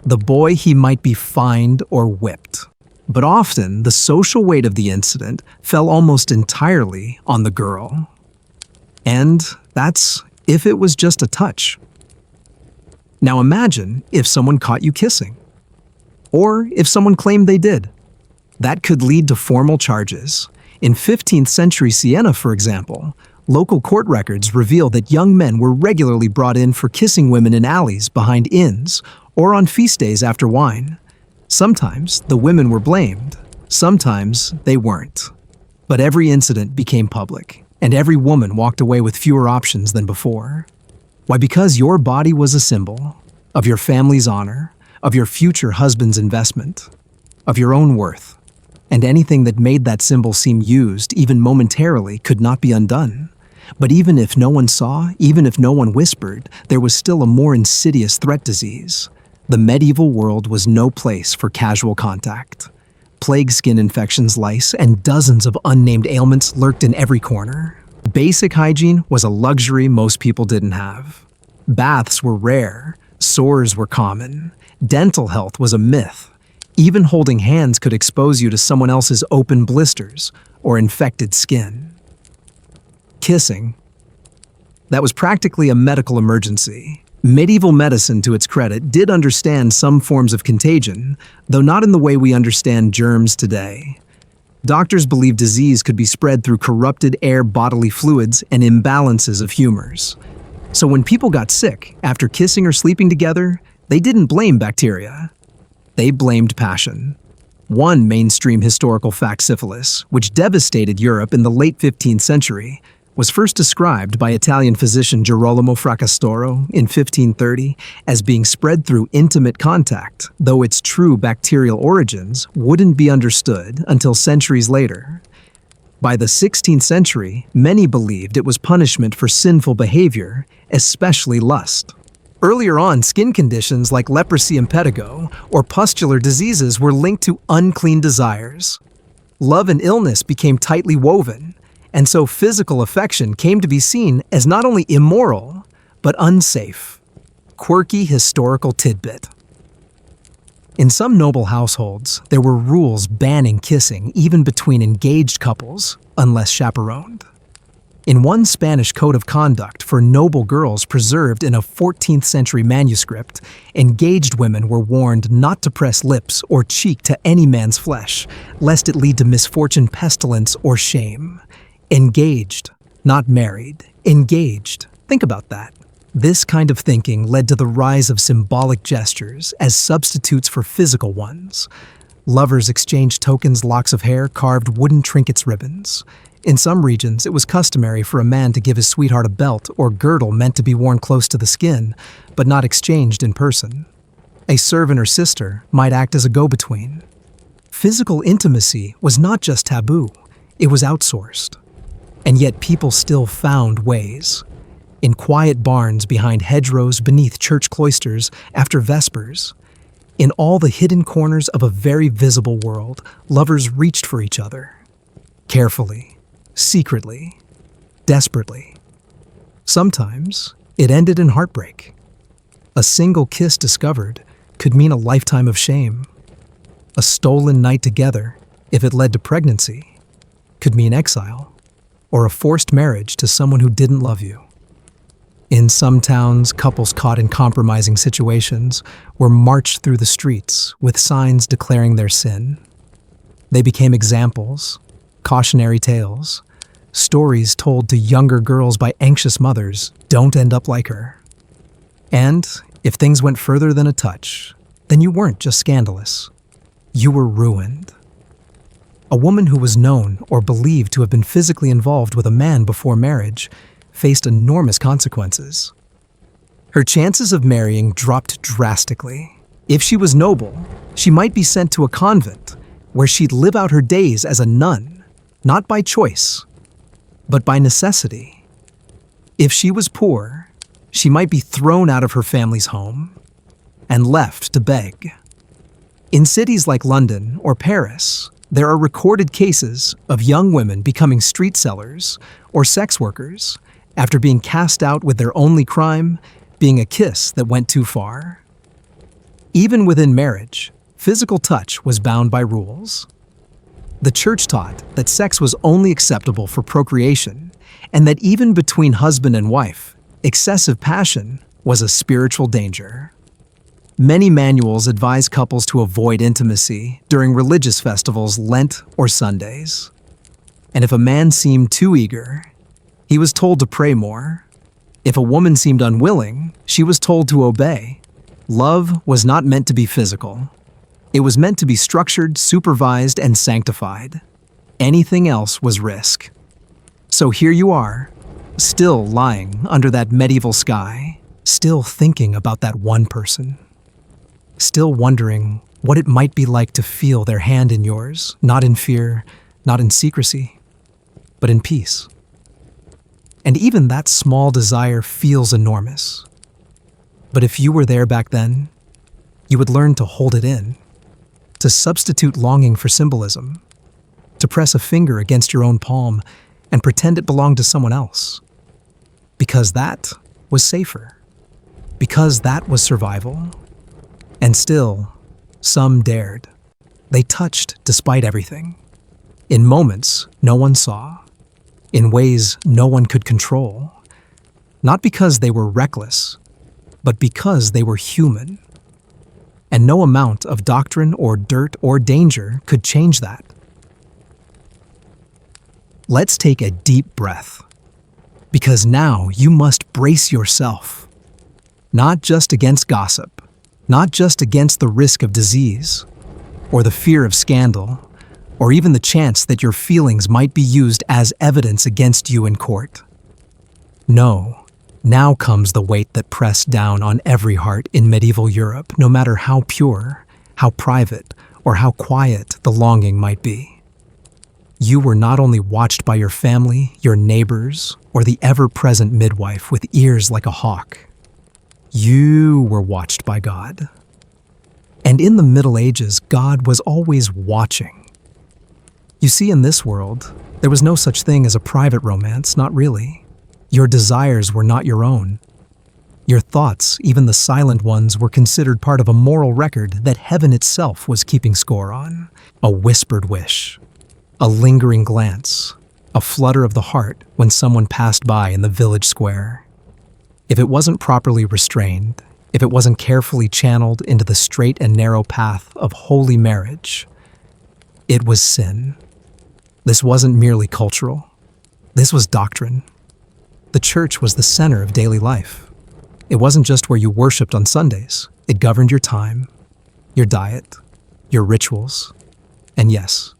The boy, he might be fined or whipped. But often, the social weight of the incident fell almost entirely on the girl. And that's if it was just a touch. Now imagine if someone caught you kissing. Or if someone claimed they did. That could lead to formal charges. In 15th century Siena, for example, local court records reveal that young men were regularly brought in for kissing women in alleys behind inns or on feast days after wine. Sometimes the women were blamed, sometimes they weren't. But every incident became public, and every woman walked away with fewer options than before. Why? Because your body was a symbol of your family's honor, of your future husband's investment, of your own worth. And anything that made that symbol seem used, even momentarily, could not be undone. But even if no one saw, even if no one whispered, there was still a more insidious threat disease. The medieval world was no place for casual contact. Plague skin infections, lice, and dozens of unnamed ailments lurked in every corner. Basic hygiene was a luxury most people didn't have. Baths were rare, sores were common, dental health was a myth. Even holding hands could expose you to someone else's open blisters or infected skin. Kissing. That was practically a medical emergency. Medieval medicine, to its credit, did understand some forms of contagion, though not in the way we understand germs today. Doctors believed disease could be spread through corrupted air, bodily fluids, and imbalances of humors. So when people got sick after kissing or sleeping together, they didn't blame bacteria. They blamed passion. One mainstream historical fact, syphilis, which devastated Europe in the late 15th century, was first described by Italian physician Girolamo Fracastoro in 1530 as being spread through intimate contact, though its true bacterial origins wouldn't be understood until centuries later. By the 16th century, many believed it was punishment for sinful behavior, especially lust. Earlier on, skin conditions like leprosy and impetigo or pustular diseases were linked to unclean desires. Love and illness became tightly woven, and so physical affection came to be seen as not only immoral, but unsafe. Quirky historical tidbit. In some noble households, there were rules banning kissing even between engaged couples, unless chaperoned. In one Spanish code of conduct for noble girls preserved in a 14th century manuscript, engaged women were warned not to press lips or cheek to any man's flesh, lest it lead to misfortune, pestilence, or shame. Engaged, not married. Engaged. Think about that. This kind of thinking led to the rise of symbolic gestures as substitutes for physical ones. Lovers exchanged tokens, locks of hair, carved wooden trinkets, ribbons. In some regions, it was customary for a man to give his sweetheart a belt or girdle meant to be worn close to the skin, but not exchanged in person. A servant or sister might act as a go-between. Physical intimacy was not just taboo, it was outsourced. And yet people still found ways. In quiet barns behind hedgerows, beneath church cloisters, after vespers. In all the hidden corners of a very visible world, lovers reached for each other. Carefully, secretly, desperately. Sometimes it ended in heartbreak. A single kiss discovered could mean a lifetime of shame. A stolen night together, if it led to pregnancy, could mean exile. Or a forced marriage to someone who didn't love you. In some towns, couples caught in compromising situations were marched through the streets with signs declaring their sin. They became examples, cautionary tales, stories told to younger girls by anxious mothers, don't end up like her. And if things went further than a touch, then you weren't just scandalous. You were ruined. A woman who was known or believed to have been physically involved with a man before marriage faced enormous consequences. Her chances of marrying dropped drastically. If she was noble, she might be sent to a convent where she'd live out her days as a nun, not by choice, but by necessity. If she was poor, she might be thrown out of her family's home and left to beg. In cities like London or Paris, there are recorded cases of young women becoming street sellers or sex workers after being cast out with their only crime being a kiss that went too far. Even within marriage, physical touch was bound by rules. The church taught that sex was only acceptable for procreation, and that even between husband and wife, excessive passion was a spiritual danger. Many manuals advise couples to avoid intimacy during religious festivals, Lent or Sundays. And if a man seemed too eager, he was told to pray more. If a woman seemed unwilling, she was told to obey. Love was not meant to be physical. It was meant to be structured, supervised, and sanctified. Anything else was risk. So here you are, still lying under that medieval sky, still thinking about that one person. Still wondering what it might be like to feel their hand in yours, not in fear, not in secrecy, but in peace. And even that small desire feels enormous. But if you were there back then, you would learn to hold it in, to substitute longing for symbolism, to press a finger against your own palm and pretend it belonged to someone else. Because that was safer. Because that was survival. And still, some dared. They touched despite everything. In moments no one saw. In ways no one could control. Not because they were reckless, but because they were human. And no amount of doctrine or dirt or danger could change that. Let's take a deep breath, because now you must brace yourself. Not just against gossip, not just against the risk of disease, or the fear of scandal, or even the chance that your feelings might be used as evidence against you in court. No, now comes the weight that pressed down on every heart in medieval Europe, no matter how pure, how private, or how quiet the longing might be. You were not only watched by your family, your neighbors, or the ever-present midwife with ears like a hawk. You were watched by God. And in the Middle Ages, God was always watching. You see, in this world, there was no such thing as a private romance, not really. Your desires were not your own. Your thoughts, even the silent ones, were considered part of a moral record that heaven itself was keeping score on. A whispered wish, a lingering glance, a flutter of the heart when someone passed by in the village square. If it wasn't properly restrained, if it wasn't carefully channeled into the straight and narrow path of holy marriage, it was sin. This wasn't merely cultural. This was doctrine. The church was the center of daily life. It wasn't just where you worshiped on Sundays. It governed your time, your diet, your rituals, and yes,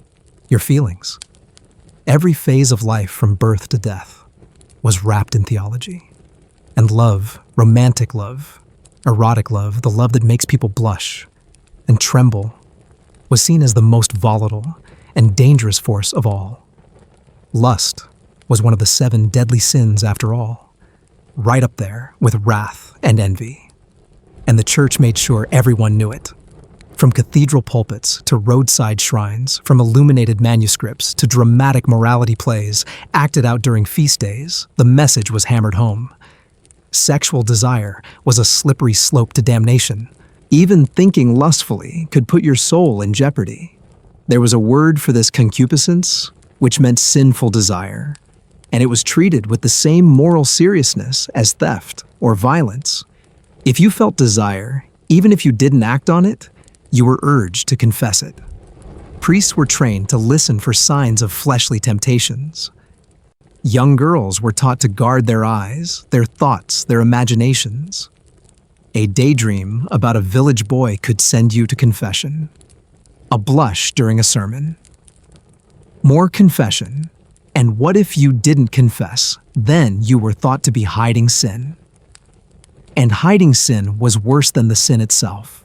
your feelings. Every phase of life from birth to death was wrapped in theology. And love, romantic love, erotic love, the love that makes people blush and tremble, was seen as the most volatile and dangerous force of all. Lust was one of the 7 deadly sins after all, right up there with wrath and envy. And the church made sure everyone knew it. From cathedral pulpits to roadside shrines, from illuminated manuscripts to dramatic morality plays acted out during feast days, the message was hammered home. Sexual desire was a slippery slope to damnation. Even thinking lustfully could put your soul in jeopardy. There was a word for this concupiscence, which meant sinful desire, and it was treated with the same moral seriousness as theft or violence. If you felt desire, even if you didn't act on it, you were urged to confess it. Priests were trained to listen for signs of fleshly temptations. Young girls were taught to guard their eyes, their thoughts, their imaginations. A daydream about a village boy could send you to confession. A blush during a sermon. More confession. And what if you didn't confess? Then you were thought to be hiding sin. And hiding sin was worse than the sin itself.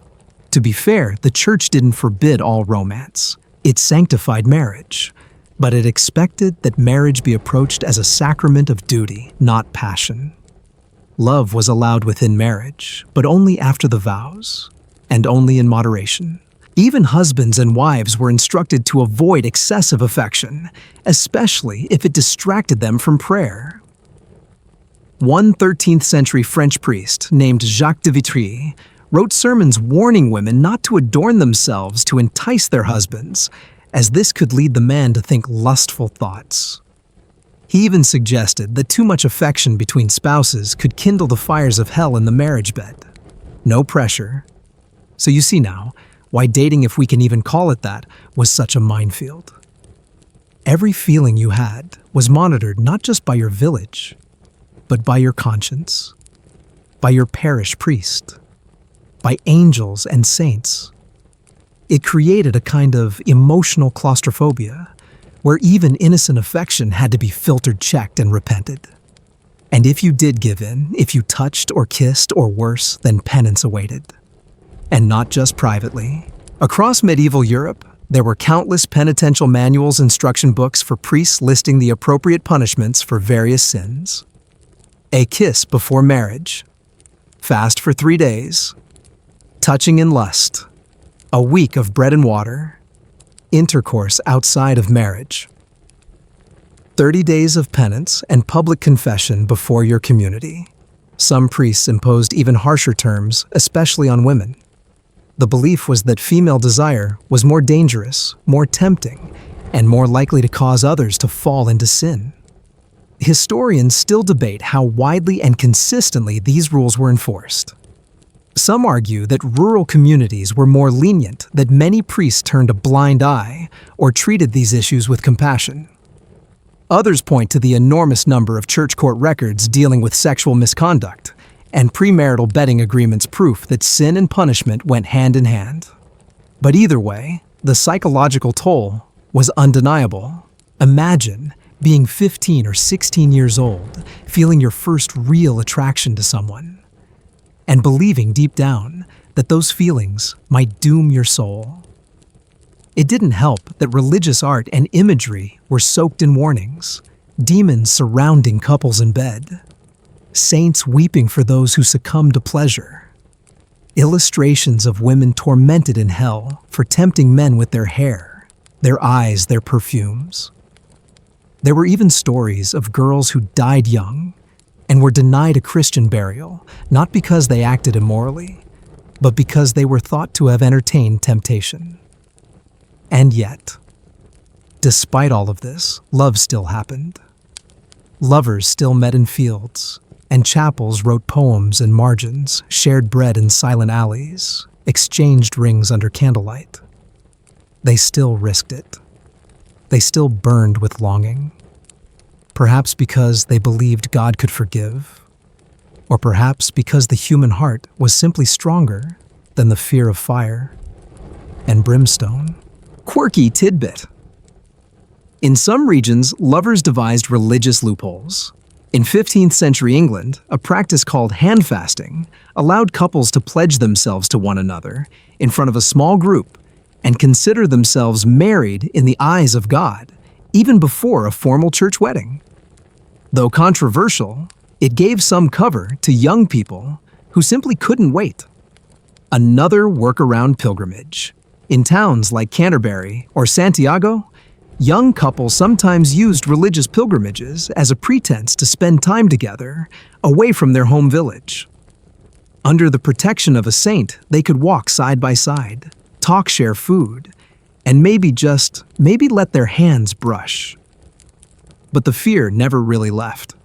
To be fair, the church didn't forbid all romance. It sanctified marriage. But it expected that marriage be approached as a sacrament of duty, not passion. Love was allowed within marriage, but only after the vows, and only in moderation. Even husbands and wives were instructed to avoid excessive affection, especially if it distracted them from prayer. One 13th century French priest named Jacques de Vitry wrote sermons warning women not to adorn themselves to entice their husbands, as this could lead the man to think lustful thoughts. He even suggested that too much affection between spouses could kindle the fires of hell in the marriage bed. No pressure. So you see now why dating, if we can even call it that, was such a minefield. Every feeling you had was monitored not just by your village, but by your conscience, by your parish priest, by angels and saints. It created a kind of emotional claustrophobia, where even innocent affection had to be filtered, checked, and repented. And if you did give in, if you touched or kissed or worse, then penance awaited. And not just privately. Across medieval Europe, there were countless penitential manuals, instruction books for priests listing the appropriate punishments for various sins. A kiss before marriage, fast for 3 days, touching in lust, a week of bread and water, intercourse outside of marriage, 30 days of penance and public confession before your community. Some priests imposed even harsher terms, especially on women. The belief was that female desire was more dangerous, more tempting, and more likely to cause others to fall into sin. Historians still debate how widely and consistently these rules were enforced. Some argue that rural communities were more lenient, that many priests turned a blind eye or treated these issues with compassion. Others point to the enormous number of church court records dealing with sexual misconduct, and premarital betting agreements proof that sin and punishment went hand in hand. But either way, the psychological toll was undeniable. Imagine being 15 or 16 years old, feeling your first real attraction to someone, and believing deep down that those feelings might doom your soul. It didn't help that religious art and imagery were soaked in warnings, demons surrounding couples in bed, saints weeping for those who succumbed to pleasure, illustrations of women tormented in hell for tempting men with their hair, their eyes, their perfumes. There were even stories of girls who died young and were denied a Christian burial, not because they acted immorally, but because they were thought to have entertained temptation. And yet, despite all of this, love still happened. Lovers still met in fields, and chapels wrote poems in margins, shared bread in silent alleys, exchanged rings under candlelight. They still risked it. They still burned with longing. Perhaps because they believed God could forgive, or perhaps because the human heart was simply stronger than the fear of fire and brimstone. Quirky tidbit. In some regions, lovers devised religious loopholes. In 15th century England, a practice called hand fasting allowed couples to pledge themselves to one another in front of a small group and consider themselves married in the eyes of God, even before a formal church wedding. Though controversial, it gave some cover to young people who simply couldn't wait. Another workaround pilgrimage. In towns like Canterbury or Santiago, young couples sometimes used religious pilgrimages as a pretense to spend time together away from their home village. Under the protection of a saint, they could walk side by side, talk, share food, and maybe let their hands brush. But the fear never really left.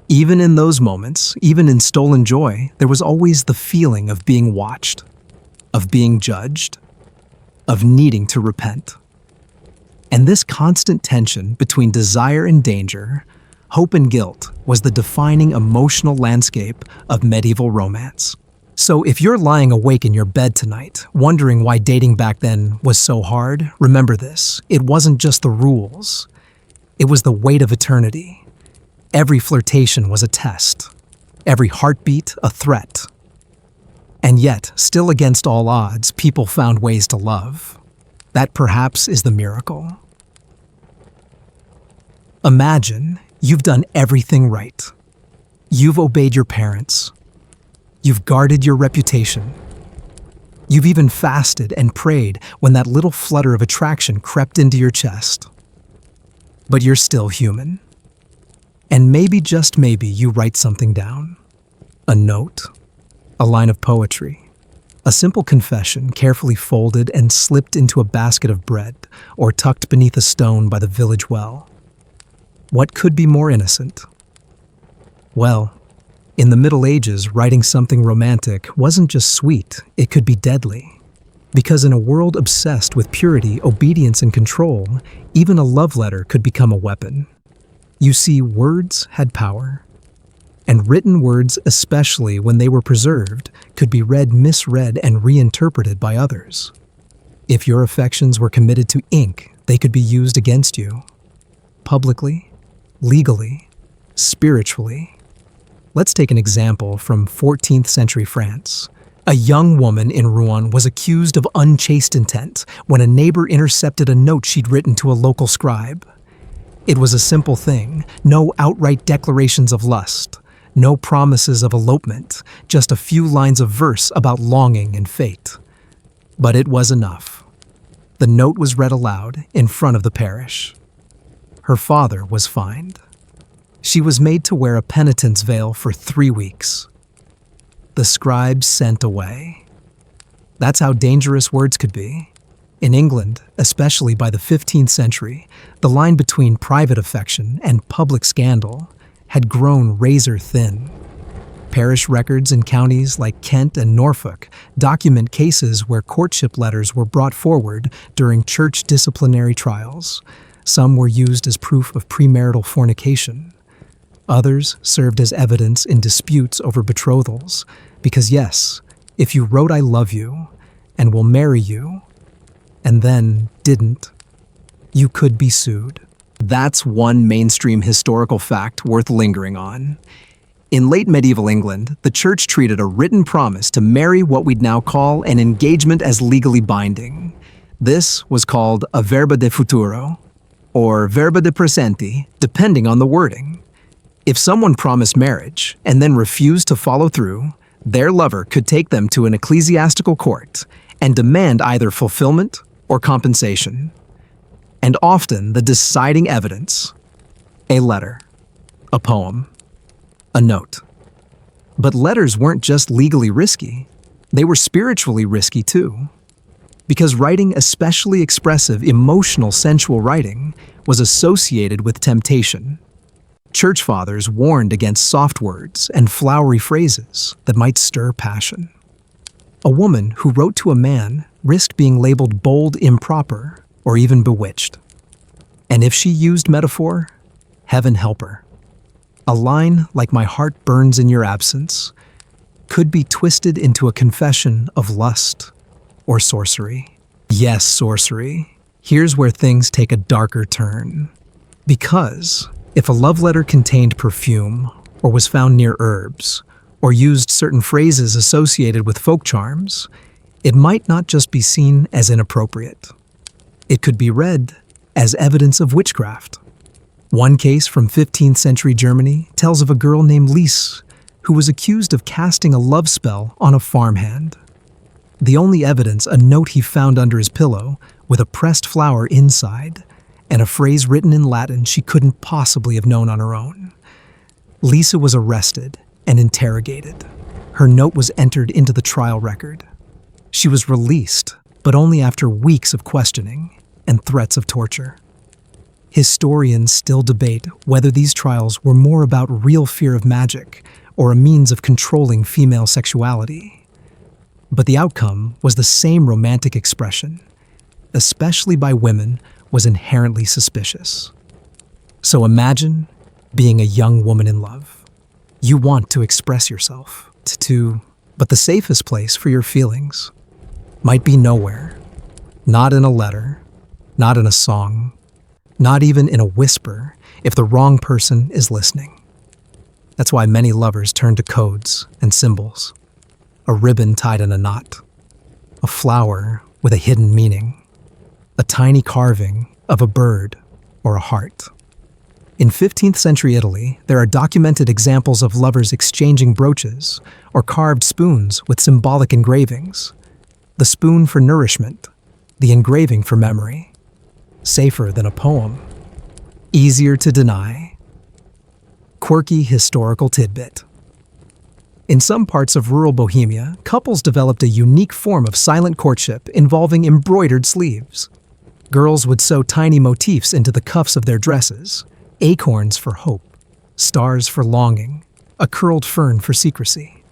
Even in those moments, even in stolen joy, there was always the feeling of being watched, of being judged, of needing to repent. And this constant tension between desire and danger, hope and guilt, was the defining emotional landscape of medieval romance. So if you're lying awake in your bed tonight, wondering why dating back then was so hard, remember this: it wasn't just the rules. It was the weight of eternity. Every flirtation was a test, every heartbeat a threat. And yet, still against all odds, people found ways to love. That perhaps is the miracle. Imagine you've done everything right. You've obeyed your parents. You've guarded your reputation. You've even fasted and prayed when that little flutter of attraction crept into your chest. But you're still human. And maybe, just maybe, you write something down. A note, a line of poetry, a simple confession carefully folded and slipped into a basket of bread or tucked beneath a stone by the village well. What could be more innocent? Well, in the Middle Ages, writing something romantic wasn't just sweet, it could be deadly. Because in a world obsessed with purity, obedience, and control, even a love letter could become a weapon. You see, words had power. And written words, especially when they were preserved, could be read, misread, and reinterpreted by others. If your affections were committed to ink, they could be used against you. Publicly, legally, spiritually. Let's take an example from 14th century France. A young woman in Rouen was accused of unchaste intent when a neighbor intercepted a note she'd written to a local scribe. It was a simple thing, no outright declarations of lust, no promises of elopement, just a few lines of verse about longing and fate. But it was enough. The note was read aloud in front of the parish. Her father was fined. She was made to wear a penitent's veil for 3 weeks. The scribe sent away. That's how dangerous words could be. In England, especially by the 15th century, the line between private affection and public scandal had grown razor thin. Parish records in counties like Kent and Norfolk document cases where courtship letters were brought forward during church disciplinary trials. Some were used as proof of premarital fornication. Others served as evidence in disputes over betrothals, because yes, if you wrote "I love you" and "will marry you," and then didn't, you could be sued. That's one mainstream historical fact worth lingering on. In late medieval England, the church treated a written promise to marry what we'd now call an engagement as legally binding. This was called a verba de futuro, or verba de presenti, depending on the wording. If someone promised marriage and then refused to follow through, their lover could take them to an ecclesiastical court and demand either fulfillment or compensation. And often the deciding evidence: a letter, a poem, a note. But letters weren't just legally risky, they were spiritually risky too. Because writing especially expressive, emotional, sensual writing was associated with temptation. Church fathers warned against soft words and flowery phrases that might stir passion. A woman who wrote to a man risked being labeled bold, improper, or even bewitched. And if she used metaphor, heaven help her. A line like "my heart burns in your absence" could be twisted into a confession of lust or sorcery. Yes, sorcery. Here's where things take a darker turn. Because if a love letter contained perfume, or was found near herbs, or used certain phrases associated with folk charms, it might not just be seen as inappropriate. It could be read as evidence of witchcraft. One case from 15th century Germany tells of a girl named Lise who was accused of casting a love spell on a farmhand. The only evidence, a note he found under his pillow with a pressed flower inside and a phrase written in Latin she couldn't possibly have known on her own. Lisa was arrested and interrogated. Her note was entered into the trial record. She was released, but only after weeks of questioning and threats of torture. Historians still debate whether these trials were more about real fear of magic or a means of controlling female sexuality. But the outcome was the same: romantic expression, especially by women, was inherently suspicious. So imagine being a young woman in love. You want to express yourself but the safest place for your feelings might be nowhere. Not in a letter, not in a song, not even in a whisper if the wrong person is listening. That's why many lovers turn to codes and symbols. A ribbon tied in a knot, a flower with a hidden meaning, a tiny carving of a bird or a heart. In 15th century Italy, there are documented examples of lovers exchanging brooches or carved spoons with symbolic engravings. The spoon for nourishment, the engraving for memory. Safer than a poem. Easier to deny. Quirky historical tidbit. In some parts of rural Bohemia, couples developed a unique form of silent courtship involving embroidered sleeves. Girls would sew tiny motifs into the cuffs of their dresses: acorns for hope, stars for longing, a curled fern for secrecy.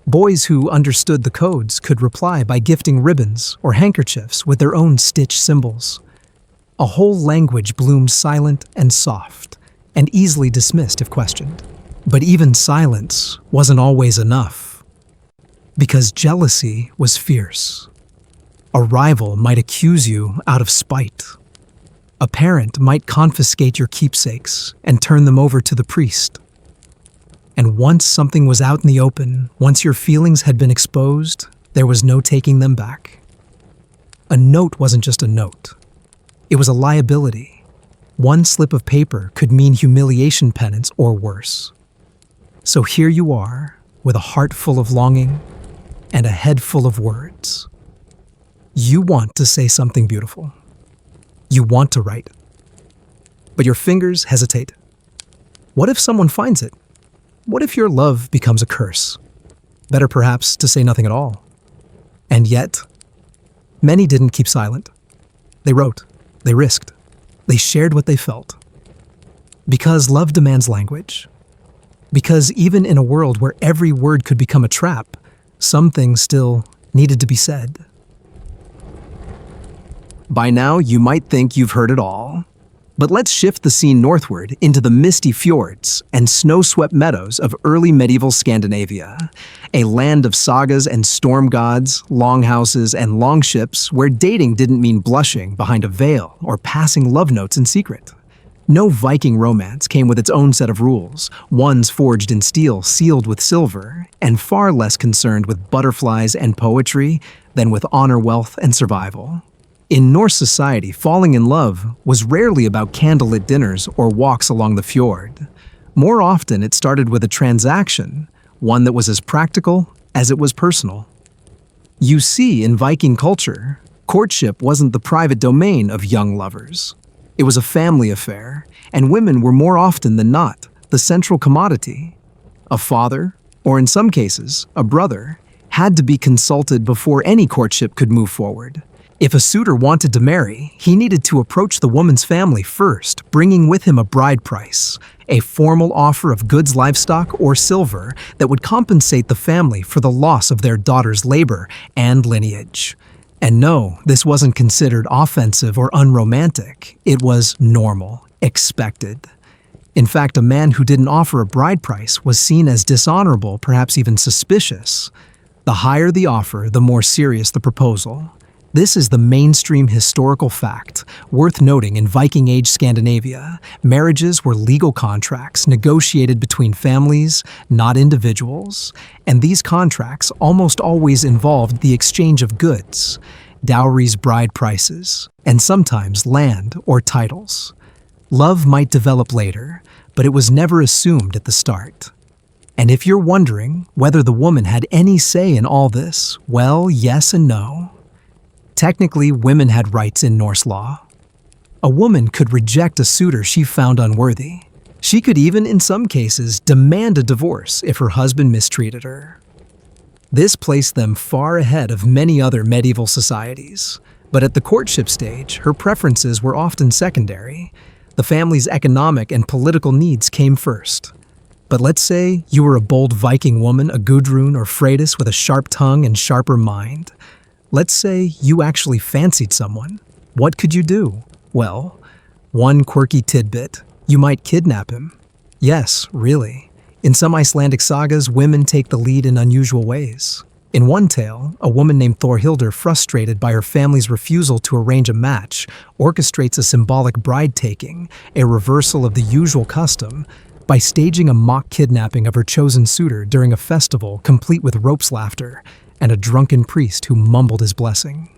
Boys who understood the codes could reply by gifting ribbons or handkerchiefs with their own stitched symbols. A whole language bloomed silent and soft, and easily dismissed if questioned. But even silence wasn't always enough, because jealousy was fierce. A rival might accuse you out of spite. A parent might confiscate your keepsakes and turn them over to the priest. And once something was out in the open, once your feelings had been exposed, there was no taking them back. A note wasn't just a note. It was a liability. One slip of paper could mean humiliation penance or worse. So here you are, with a heart full of longing and a head full of words. You want to say something beautiful. You want to write. But your fingers hesitate. What if someone finds it? What if your love becomes a curse? Better perhaps to say nothing at all. And yet, many didn't keep silent. They wrote, they risked, they shared what they felt. Because love demands language. Because even in a world where every word could become a trap, some things still needed to be said. By now, you might think you've heard it all. But let's shift the scene northward into the misty fjords and snow-swept meadows of early medieval Scandinavia, a land of sagas and storm gods, longhouses, and longships where dating didn't mean blushing behind a veil or passing love notes in secret. No Viking romance came with its own set of rules, ones forged in steel sealed with silver, and far less concerned with butterflies and poetry than with honor, wealth, and survival. In Norse society, falling in love was rarely about candlelit dinners or walks along the fjord. More often, it started with a transaction, one that was as practical as it was personal. You see, in Viking culture, courtship wasn't the private domain of young lovers. It was a family affair, and women were more often than not the central commodity. A father, or in some cases, a brother, had to be consulted before any courtship could move forward. If a suitor wanted to marry, he needed to approach the woman's family first, bringing with him a bride price, a formal offer of goods, livestock, or silver that would compensate the family for the loss of their daughter's labor and lineage. And no, this wasn't considered offensive or unromantic. It was normal, expected. In fact, a man who didn't offer a bride price was seen as dishonorable, perhaps even suspicious. The higher the offer, the more serious the proposal. This is the mainstream historical fact. Worth noting, in Viking Age Scandinavia, marriages were legal contracts negotiated between families, not individuals, and these contracts almost always involved the exchange of goods, dowries, bride prices, and sometimes land or titles. Love might develop later, but it was never assumed at the start. And if you're wondering whether the woman had any say in all this, well, yes and no. Technically, women had rights in Norse law. A woman could reject a suitor she found unworthy. She could even, in some cases, demand a divorce if her husband mistreated her. This placed them far ahead of many other medieval societies. But at the courtship stage, her preferences were often secondary. The family's economic and political needs came first. But let's say you were a bold Viking woman, a Gudrun or Freydis with a sharp tongue and sharper mind. Let's say you actually fancied someone. What could you do? Well, one quirky tidbit, you might kidnap him. Yes, really. In some Icelandic sagas, women take the lead in unusual ways. In one tale, a woman named Thorhildr, frustrated by her family's refusal to arrange a match, orchestrates a symbolic bride-taking, a reversal of the usual custom, by staging a mock kidnapping of her chosen suitor during a festival complete with ropes laughter and a drunken priest who mumbled his blessing.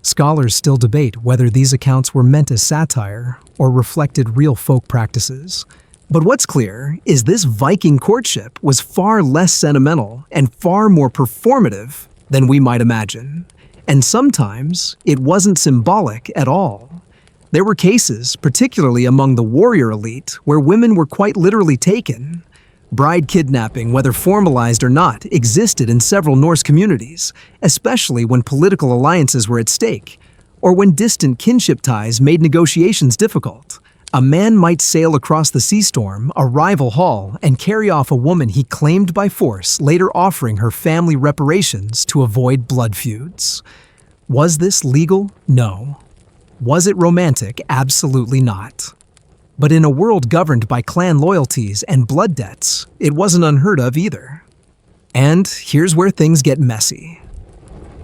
Scholars still debate whether these accounts were meant as satire or reflected real folk practices. But what's clear is this Viking courtship was far less sentimental and far more performative than we might imagine. And sometimes it wasn't symbolic at all. There were cases, particularly among the warrior elite, where women were quite literally taken. Bride kidnapping, whether formalized or not, existed in several Norse communities, especially when political alliances were at stake, or when distant kinship ties made negotiations difficult. A man might sail across the sea storm, a rival hall, and carry off a woman he claimed by force, later offering her family reparations to avoid blood feuds. Was this legal? No. Was it romantic? Absolutely not. But in a world governed by clan loyalties and blood debts, it wasn't unheard of either. And here's where things get messy.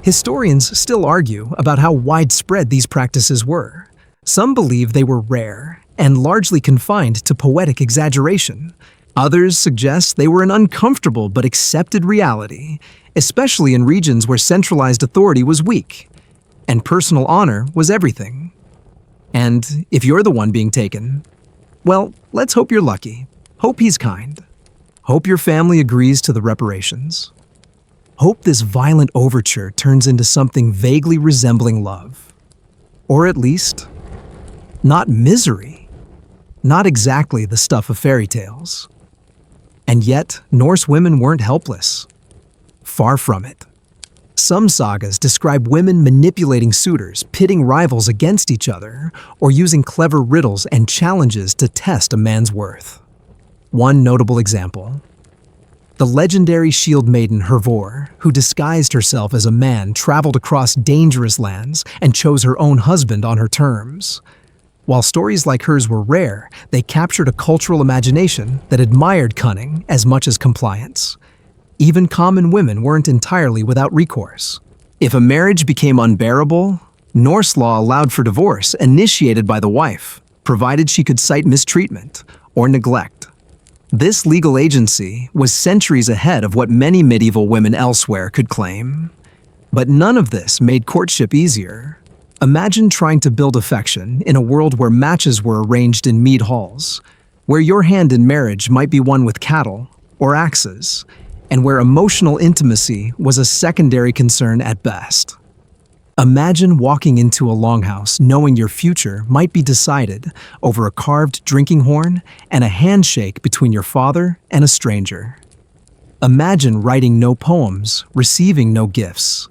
Historians still argue about how widespread these practices were. Some believe they were rare and largely confined to poetic exaggeration. Others suggest they were an uncomfortable but accepted reality, especially in regions where centralized authority was weak and personal honor was everything. And if you're the one being taken, well, let's hope you're lucky. Hope he's kind. Hope your family agrees to the reparations. Hope this violent overture turns into something vaguely resembling love. Or at least, not misery. Not exactly the stuff of fairy tales. And yet, Norse women weren't helpless. Far from it. Some sagas describe women manipulating suitors, pitting rivals against each other, or using clever riddles and challenges to test a man's worth. One notable example. The legendary shield maiden Hervor, who disguised herself as a man, traveled across dangerous lands and chose her own husband on her terms. While stories like hers were rare, they captured a cultural imagination that admired cunning as much as compliance. Even common women weren't entirely without recourse. If a marriage became unbearable, Norse law allowed for divorce initiated by the wife, provided she could cite mistreatment or neglect. This legal agency was centuries ahead of what many medieval women elsewhere could claim. But none of this made courtship easier. Imagine trying to build affection in a world where matches were arranged in mead halls, where your hand in marriage might be won with cattle or axes, and where emotional intimacy was a secondary concern at best. Imagine walking into a longhouse knowing your future might be decided over a carved drinking horn and a handshake between your father and a stranger. Imagine writing no poems, receiving no gifts,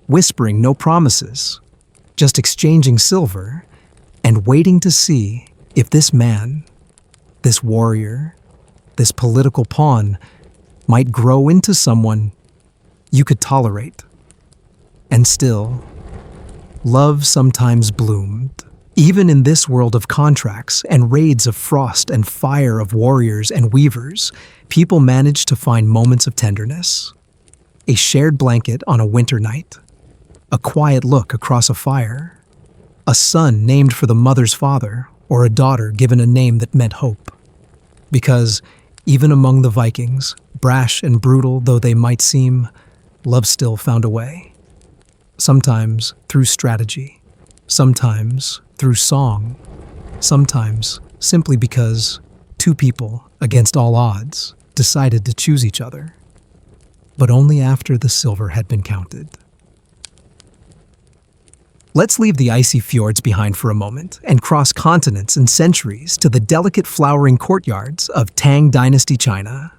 whispering no promises, just exchanging silver and waiting to see if this man, this warrior, this political pawn might grow into someone you could tolerate. And still, love sometimes bloomed. Even in this world of contracts and raids of frost and fire of warriors and weavers, people managed to find moments of tenderness. A shared blanket on a winter night, a quiet look across a fire, a son named for the mother's father, or a daughter given a name that meant hope. Because even among the Vikings, brash and brutal though they might seem, love still found a way. Sometimes through strategy, sometimes through song, sometimes simply because two people, against all odds, decided to choose each other. But only after the silver had been counted. Let's leave the icy fjords behind for a moment and cross continents and centuries to the delicate flowering courtyards of Tang Dynasty China.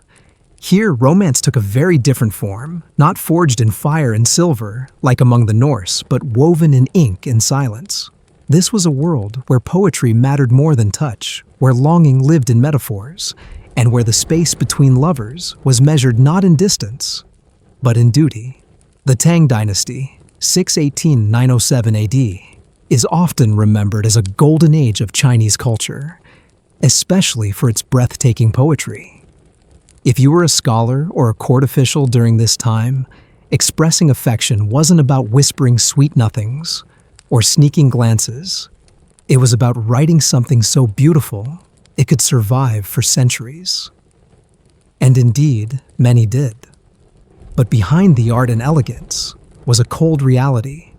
Here, romance took a very different form, not forged in fire and silver, like among the Norse, but woven in ink and silence. This was a world where poetry mattered more than touch, where longing lived in metaphors, and where the space between lovers was measured not in distance, but in duty. The Tang Dynasty, 618–907 AD, is often remembered as a golden age of Chinese culture, especially for its breathtaking poetry. If you were a scholar or a court official during this time, expressing affection wasn't about whispering sweet nothings or sneaking glances. It was about writing something so beautiful it could survive for centuries. And indeed, many did. But behind the art and elegance was a cold reality.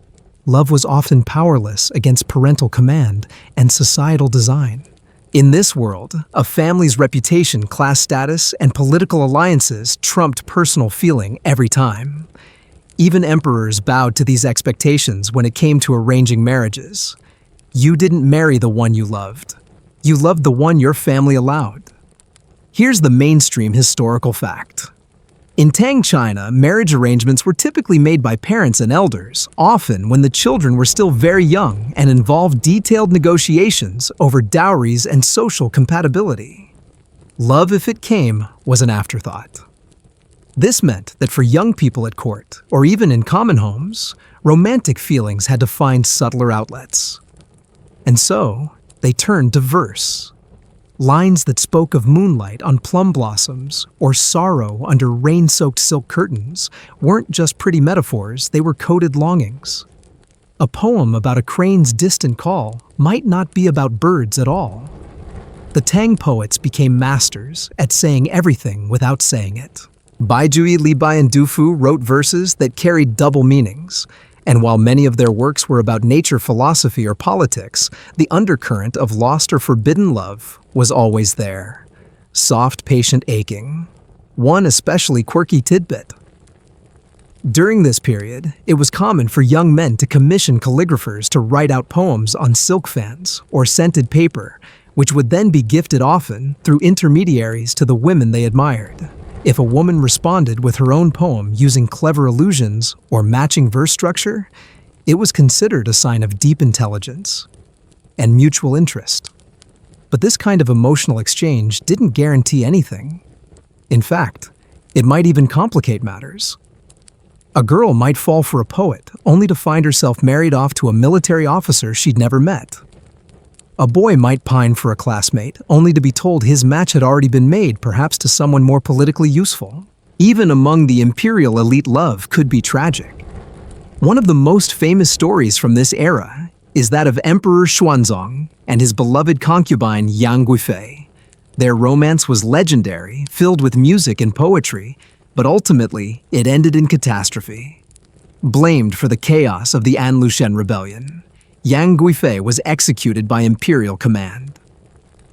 Love was often powerless against parental command and societal design. In this world, a family's reputation, class status, and political alliances trumped personal feeling every time. Even emperors bowed to these expectations when it came to arranging marriages. You didn't marry the one you loved. You loved the one your family allowed. Here's the mainstream historical fact. In Tang China, marriage arrangements were typically made by parents and elders, often when the children were still very young, and involved detailed negotiations over dowries and social compatibility. Love, if it came, was an afterthought. This meant that for young people at court, or even in common homes, romantic feelings had to find subtler outlets. And so, they turned to verse. Lines that spoke of moonlight on plum blossoms or sorrow under rain-soaked silk curtains weren't just pretty metaphors, they were coded longings. A poem about a crane's distant call might not be about birds at all. The Tang poets became masters at saying everything without saying it. Baizhui, Li Bai, and Du Fu wrote verses that carried double meanings, and while many of their works were about nature, philosophy, or politics, the undercurrent of lost or forbidden love was always there. Soft, patient aching. One especially quirky tidbit. During this period, it was common for young men to commission calligraphers to write out poems on silk fans or scented paper, which would then be gifted often through intermediaries to the women they admired. If a woman responded with her own poem using clever allusions or matching verse structure, it was considered a sign of deep intelligence and mutual interest. But this kind of emotional exchange didn't guarantee anything. In fact, It might even complicate matters. A girl might fall for a poet, only to find herself married off to a military officer she'd never met. A boy might pine for a classmate, only to be told his match had already been made, perhaps to someone more politically useful. Even among the imperial elite, love could be tragic. One of the most famous stories from this era is that of Emperor Xuanzong and his beloved concubine Yang Guifei. Their romance was legendary, filled with music and poetry, but ultimately it ended in catastrophe. Blamed for the chaos of the An Lushan rebellion, Yang Guifei was executed by imperial command.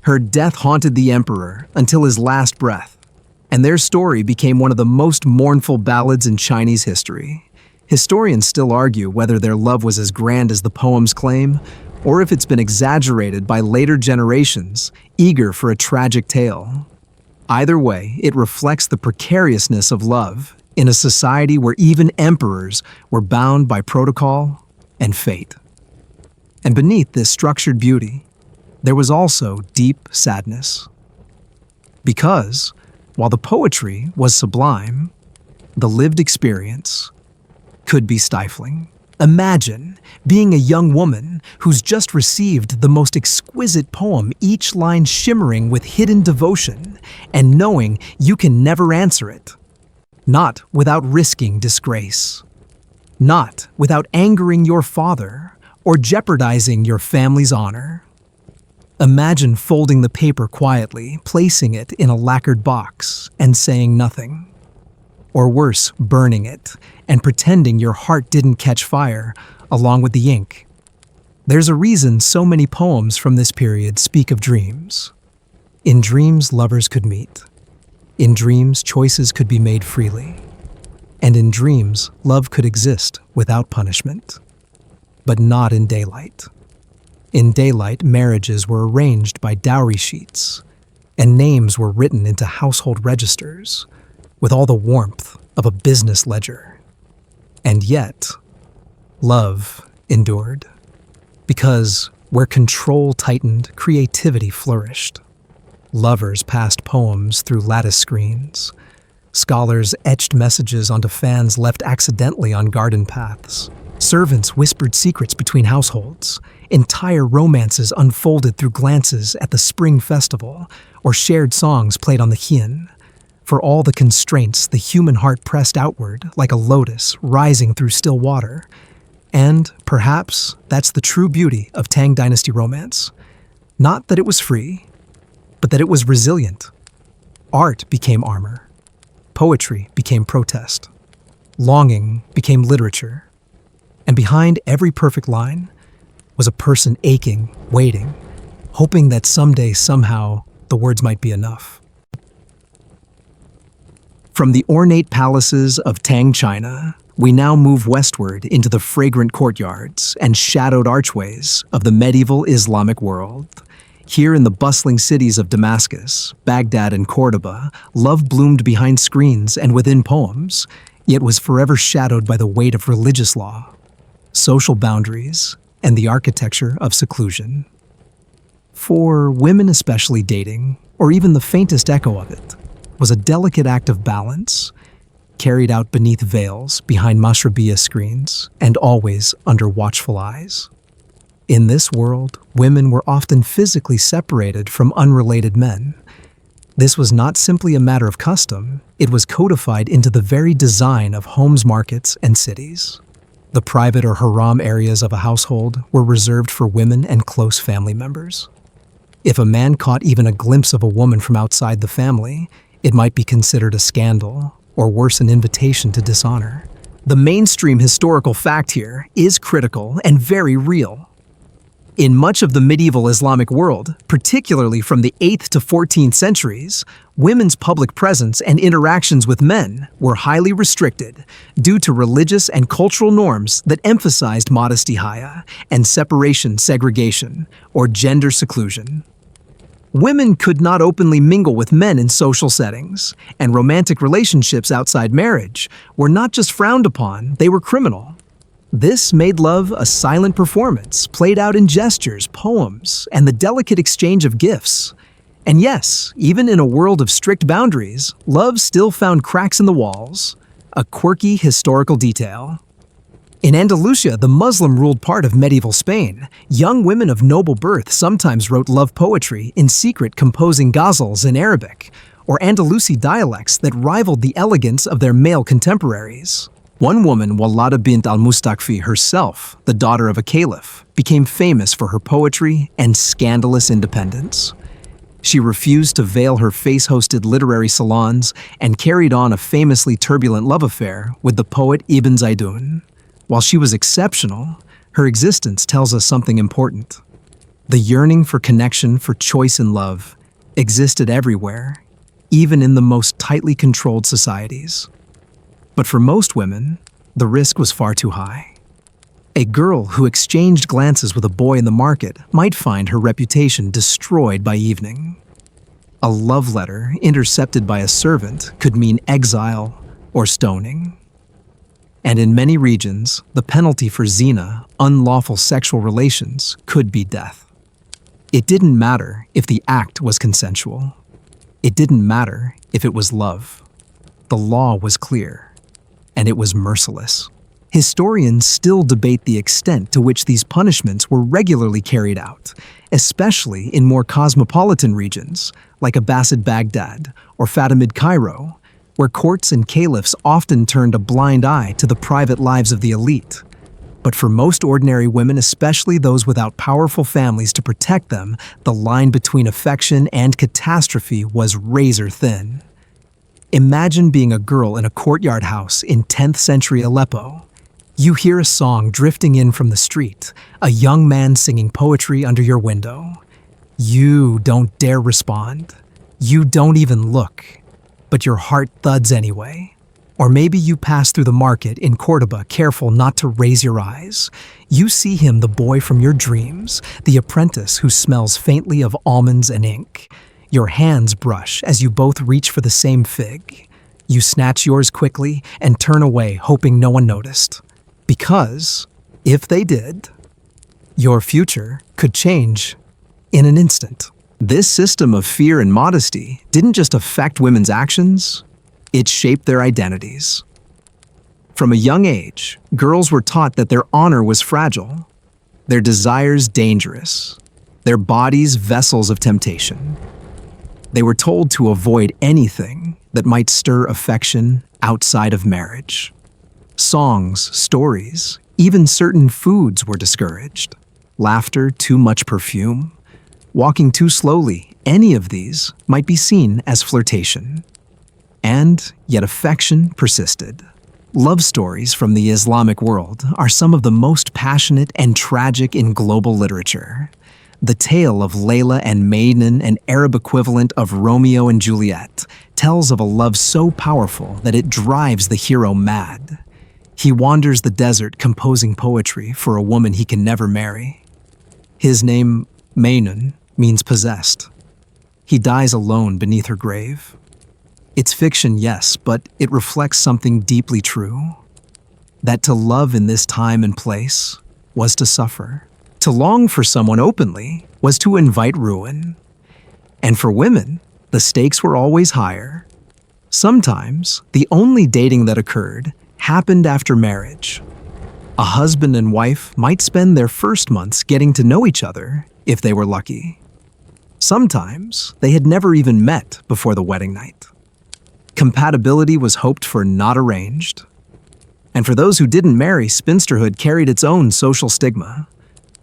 Her death haunted the emperor until his last breath, and their story became one of the most mournful ballads in Chinese history. Historians still argue whether their love was as grand as the poems claim, or if it's been exaggerated by later generations, eager for a tragic tale. Either way, it reflects the precariousness of love in a society where even emperors were bound by protocol and fate. And beneath this structured beauty, there was also deep sadness. Because, while the poetry was sublime, the lived experience could be stifling. Imagine being a young woman who's just received the most exquisite poem, each line shimmering with hidden devotion, and knowing you can never answer it. Not without risking disgrace. Not without angering your father or jeopardizing your family's honor. Imagine folding the paper quietly, placing it in a lacquered box, and saying nothing. Or worse, burning it and pretending your heart didn't catch fire along with the ink. There's a reason so many poems from this period speak of dreams. In dreams, lovers could meet. In dreams, choices could be made freely. And in dreams, love could exist without punishment. But not in daylight. In daylight, marriages were arranged by dowry sheets, and names were written into household registers with all the warmth of a business ledger. And yet, love endured. Because where control tightened, creativity flourished. Lovers passed poems through lattice screens. Scholars etched messages onto fans left accidentally on garden paths. Servants whispered secrets between households. Entire romances unfolded through glances at the spring festival, or shared songs played on the hien. For all the constraints, the human heart pressed outward like a lotus rising through still water. And perhaps that's the true beauty of Tang Dynasty romance. Not that it was free, but that it was resilient. Art became armor. Poetry became protest. Longing became literature. And behind every perfect line was a person aching, waiting, hoping that someday, somehow, the words might be enough. From the ornate palaces of Tang China, we now move westward into the fragrant courtyards and shadowed archways of the medieval Islamic world. Here in the bustling cities of Damascus, Baghdad, and Cordoba, love bloomed behind screens and within poems, yet was forever shadowed by the weight of religious law, social boundaries, and the architecture of seclusion. For women especially, dating, or even the faintest echo of it, was a delicate act of balance, carried out beneath veils, behind mashrabiyah screens, and always under watchful eyes. In this world, women were often physically separated from unrelated men. This was not simply a matter of custom, it was codified into the very design of homes, markets, and cities. The private or haram areas of a household were reserved for women and close family members. If a man caught even a glimpse of a woman from outside the family, it might be considered a scandal, or worse, an invitation to dishonor. The mainstream historical fact here is critical and very real. In much of the medieval Islamic world, particularly from the 8th to 14th centuries, women's public presence and interactions with men were highly restricted due to religious and cultural norms that emphasized modesty haya and separation segregation, or gender seclusion. Women could not openly mingle with men in social settings, and romantic relationships outside marriage were not just frowned upon, they were criminal. This made love a silent performance, played out in gestures, poems, and the delicate exchange of gifts. And yes, even in a world of strict boundaries, love still found cracks in the walls. A quirky historical detail. In Andalusia, the Muslim-ruled part of medieval Spain, young women of noble birth sometimes wrote love poetry, in secret composing ghazals in Arabic, or Andalusi dialects that rivaled the elegance of their male contemporaries. One woman, Walada bint al-Mustakfi herself, the daughter of a caliph, became famous for her poetry and scandalous independence. She refused to veil her face-hosted literary salons and carried on a famously turbulent love affair with the poet Ibn Zaydun. While she was exceptional, her existence tells us something important. The yearning for connection, for choice and love, existed everywhere, even in the most tightly controlled societies. But for most women, the risk was far too high. A girl who exchanged glances with a boy in the market might find her reputation destroyed by evening. A love letter intercepted by a servant could mean exile or stoning. And in many regions, the penalty for zina, unlawful sexual relations, could be death. It didn't matter if the act was consensual. It didn't matter if it was love. The law was clear, and it was merciless. Historians still debate the extent to which these punishments were regularly carried out, especially in more cosmopolitan regions like Abbasid Baghdad or Fatimid Cairo, where courts and caliphs often turned a blind eye to the private lives of the elite. But for most ordinary women, especially those without powerful families to protect them, the line between affection and catastrophe was razor thin. Imagine being a girl in a courtyard house in 10th century Aleppo. You hear a song drifting in from the street, a young man singing poetry under your window. You don't dare respond. You don't even look. But your heart thuds anyway. Or maybe you pass through the market in Cordoba, careful not to raise your eyes. You see him, the boy from your dreams, the apprentice who smells faintly of almonds and ink. Your hands brush as you both reach for the same fig. You snatch yours quickly and turn away, hoping no one noticed. Because, if they did, your future could change in an instant. This system of fear and modesty didn't just affect women's actions, it shaped their identities. From a young age, girls were taught that their honor was fragile, their desires dangerous, their bodies vessels of temptation. They were told to avoid anything that might stir affection outside of marriage. Songs, stories, even certain foods were discouraged. Laughter, too much perfume, walking too slowly, any of these might be seen as flirtation. And yet affection persisted. Love stories from the Islamic world are some of the most passionate and tragic in global literature. The tale of Layla and Maiden, an Arab equivalent of Romeo and Juliet, tells of a love so powerful that it drives the hero mad. He wanders the desert composing poetry for a woman he can never marry. His name, Maiden, means possessed. He dies alone beneath her grave. It's fiction, yes, but it reflects something deeply true. That to love in this time and place was to suffer. To long for someone openly was to invite ruin. And for women, the stakes were always higher. Sometimes, the only dating that occurred happened after marriage. A husband and wife might spend their first months getting to know each other if they were lucky. Sometimes, they had never even met before the wedding night. Compatibility was hoped for, not arranged. And for those who didn't marry, spinsterhood carried its own social stigma.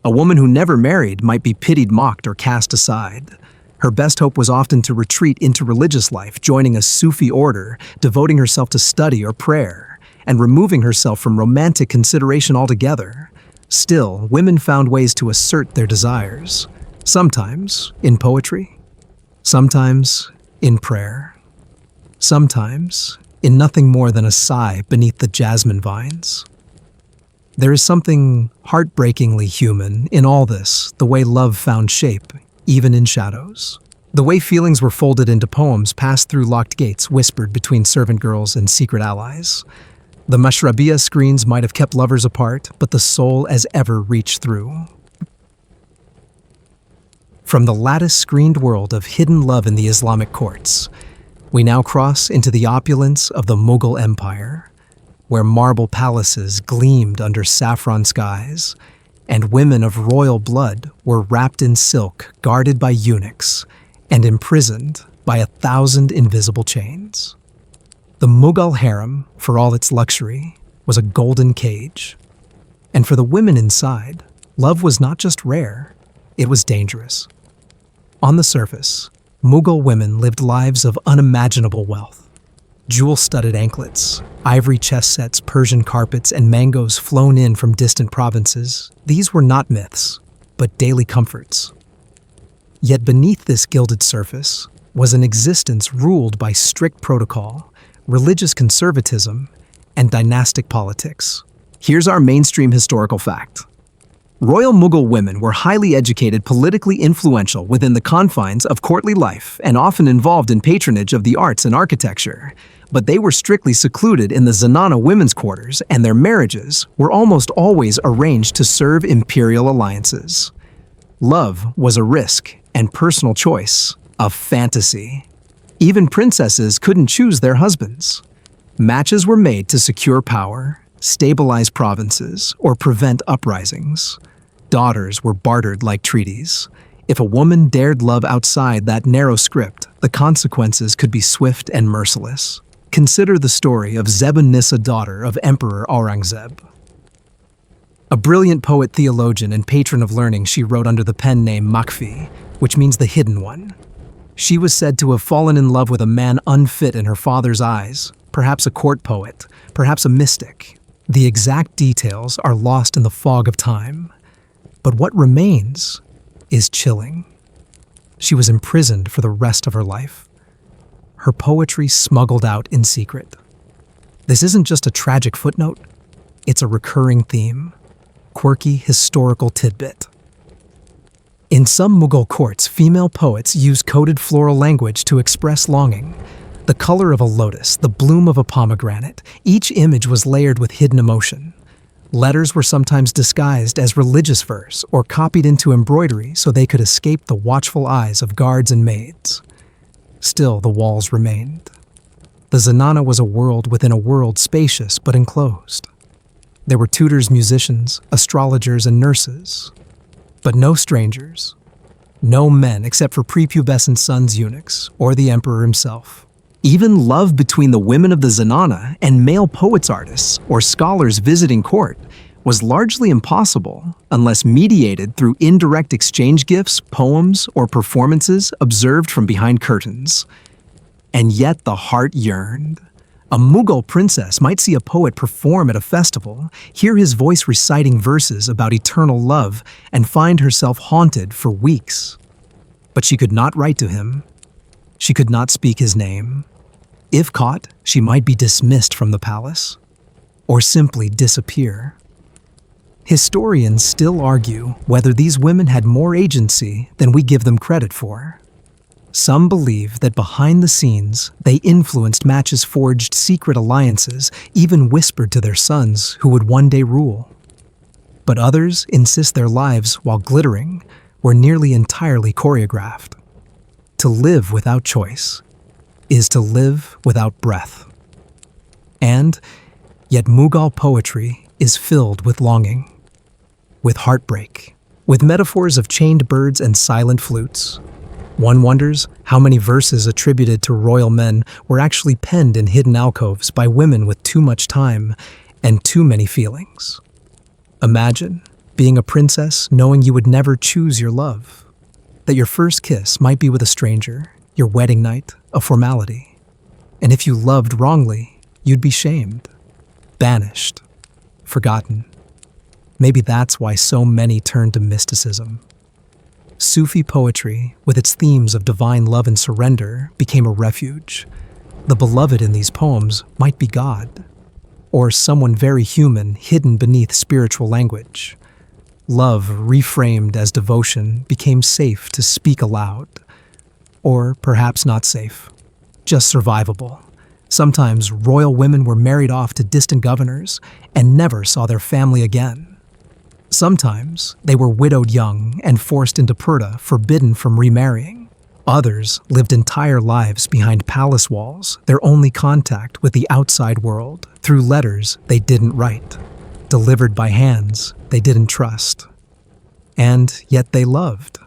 A woman who never married might be pitied, mocked, or cast aside. Her best hope was often to retreat into religious life, joining a Sufi order, devoting herself to study or prayer, and removing herself from romantic consideration altogether. Still, women found ways to assert their desires. Sometimes in poetry, sometimes in prayer, sometimes in nothing more than a sigh beneath the jasmine vines. There is something heartbreakingly human in all this, the way love found shape, even in shadows. The way feelings were folded into poems passed through locked gates, whispered between servant girls and secret allies. The mashrabiyah screens might have kept lovers apart, but the soul as ever reached through. From the lattice-screened world of hidden love in the Islamic courts, we now cross into the opulence of the Mughal Empire, where marble palaces gleamed under saffron skies, and women of royal blood were wrapped in silk, guarded by eunuchs, and imprisoned by 1,000 invisible chains. The Mughal harem, for all its luxury, was a golden cage. And for the women inside, love was not just rare, it was dangerous. On the surface, Mughal women lived lives of unimaginable wealth. Jewel-studded anklets, ivory chess sets, Persian carpets, and mangoes flown in from distant provinces, these were not myths, but daily comforts. Yet beneath this gilded surface was an existence ruled by strict protocol, religious conservatism, and dynastic politics. Here's our mainstream historical fact. Royal Mughal women were highly educated, politically influential within the confines of courtly life, and often involved in patronage of the arts and architecture. But they were strictly secluded in the Zanana women's quarters, and their marriages were almost always arranged to serve imperial alliances. Love was a risk and personal choice, a fantasy. Even princesses couldn't choose their husbands. Matches were made to secure power, stabilize provinces, or prevent uprisings. Daughters were bartered like treaties. If a woman dared love outside that narrow script, the consequences could be swift and merciless. Consider the story of Zeb-un-Nissa, daughter of Emperor Aurangzeb. A brilliant poet, theologian, and patron of learning, she wrote under the pen name Makfi, which means the hidden one. She was said to have fallen in love with a man unfit in her father's eyes, perhaps a court poet, perhaps a mystic. The exact details are lost in the fog of time, but what remains is chilling. She was imprisoned for the rest of her life, her poetry smuggled out in secret. This isn't just a tragic footnote, it's a recurring theme, quirky historical tidbit. In some Mughal courts, female poets use coded floral language to express longing. The color of a lotus, the bloom of a pomegranate, each image was layered with hidden emotion. Letters were sometimes disguised as religious verse or copied into embroidery so they could escape the watchful eyes of guards and maids. Still, the walls remained. The Zanana was a world within a world, spacious but enclosed. There were tutors, musicians, astrologers, and nurses. But no strangers. No men except for prepubescent sons, eunuchs, or the emperor himself. Even love between the women of the Zanana and male poets, artists, or scholars visiting court was largely impossible unless mediated through indirect exchange gifts, poems, or performances observed from behind curtains. And yet the heart yearned. A Mughal princess might see a poet perform at a festival, hear his voice reciting verses about eternal love, and find herself haunted for weeks. But she could not write to him. She could not speak his name. If caught, she might be dismissed from the palace, or simply disappear. Historians still argue whether these women had more agency than we give them credit for. Some believe that behind the scenes, they influenced matches, forged secret alliances, even whispered to their sons who would one day rule. But others insist their lives, while glittering, were nearly entirely choreographed. To live without choice is to live without breath. And yet Mughal poetry is filled with longing, with heartbreak, with metaphors of chained birds and silent flutes. One wonders how many verses attributed to royal men were actually penned in hidden alcoves by women with too much time and too many feelings. Imagine being a princess knowing you would never choose your love, that your first kiss might be with a stranger, your wedding night, a formality. And if you loved wrongly, you'd be shamed, banished, forgotten. Maybe that's why so many turn to mysticism. Sufi poetry, with its themes of divine love and surrender, became a refuge. The beloved in these poems might be God, or someone very human hidden beneath spiritual language. Love, reframed as devotion, became safe to speak aloud. Or perhaps not safe, just survivable. Sometimes royal women were married off to distant governors and never saw their family again. Sometimes they were widowed young and forced into purdah, forbidden from remarrying. Others lived entire lives behind palace walls, their only contact with the outside world through letters they didn't write, delivered by hands they didn't trust. And yet they loved.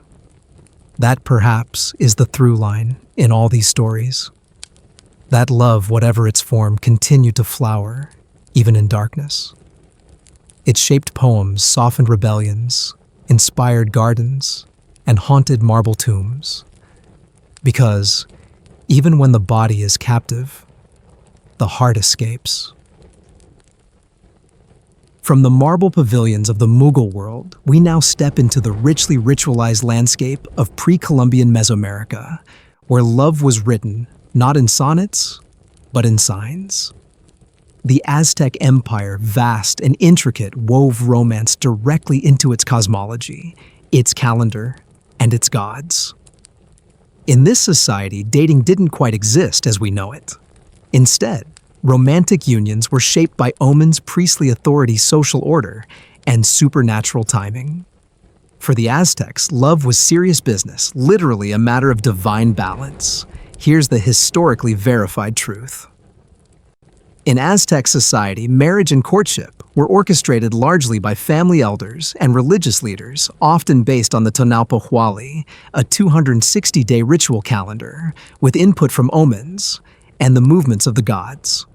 That perhaps is the through line in all these stories. That love, whatever its form, continued to flower, even in darkness. It shaped poems, softened rebellions, inspired gardens, and haunted marble tombs. Because even when the body is captive, the heart escapes. From the marble pavilions of the Mughal world, we now step into the richly ritualized landscape of pre-Columbian Mesoamerica, where love was written not in sonnets, but in signs. The Aztec Empire, vast and intricate, wove romance directly into its cosmology, its calendar, and its gods. In this society, dating didn't quite exist as we know it. Instead, romantic unions were shaped by omens, priestly authority, social order, and supernatural timing. For the Aztecs, love was serious business, literally a matter of divine balance. Here's the historically verified truth. In Aztec society, marriage and courtship were orchestrated largely by family elders and religious leaders, often based on the Tonalpohualli, a 260-day ritual calendar, with input from omens and the movements of the gods.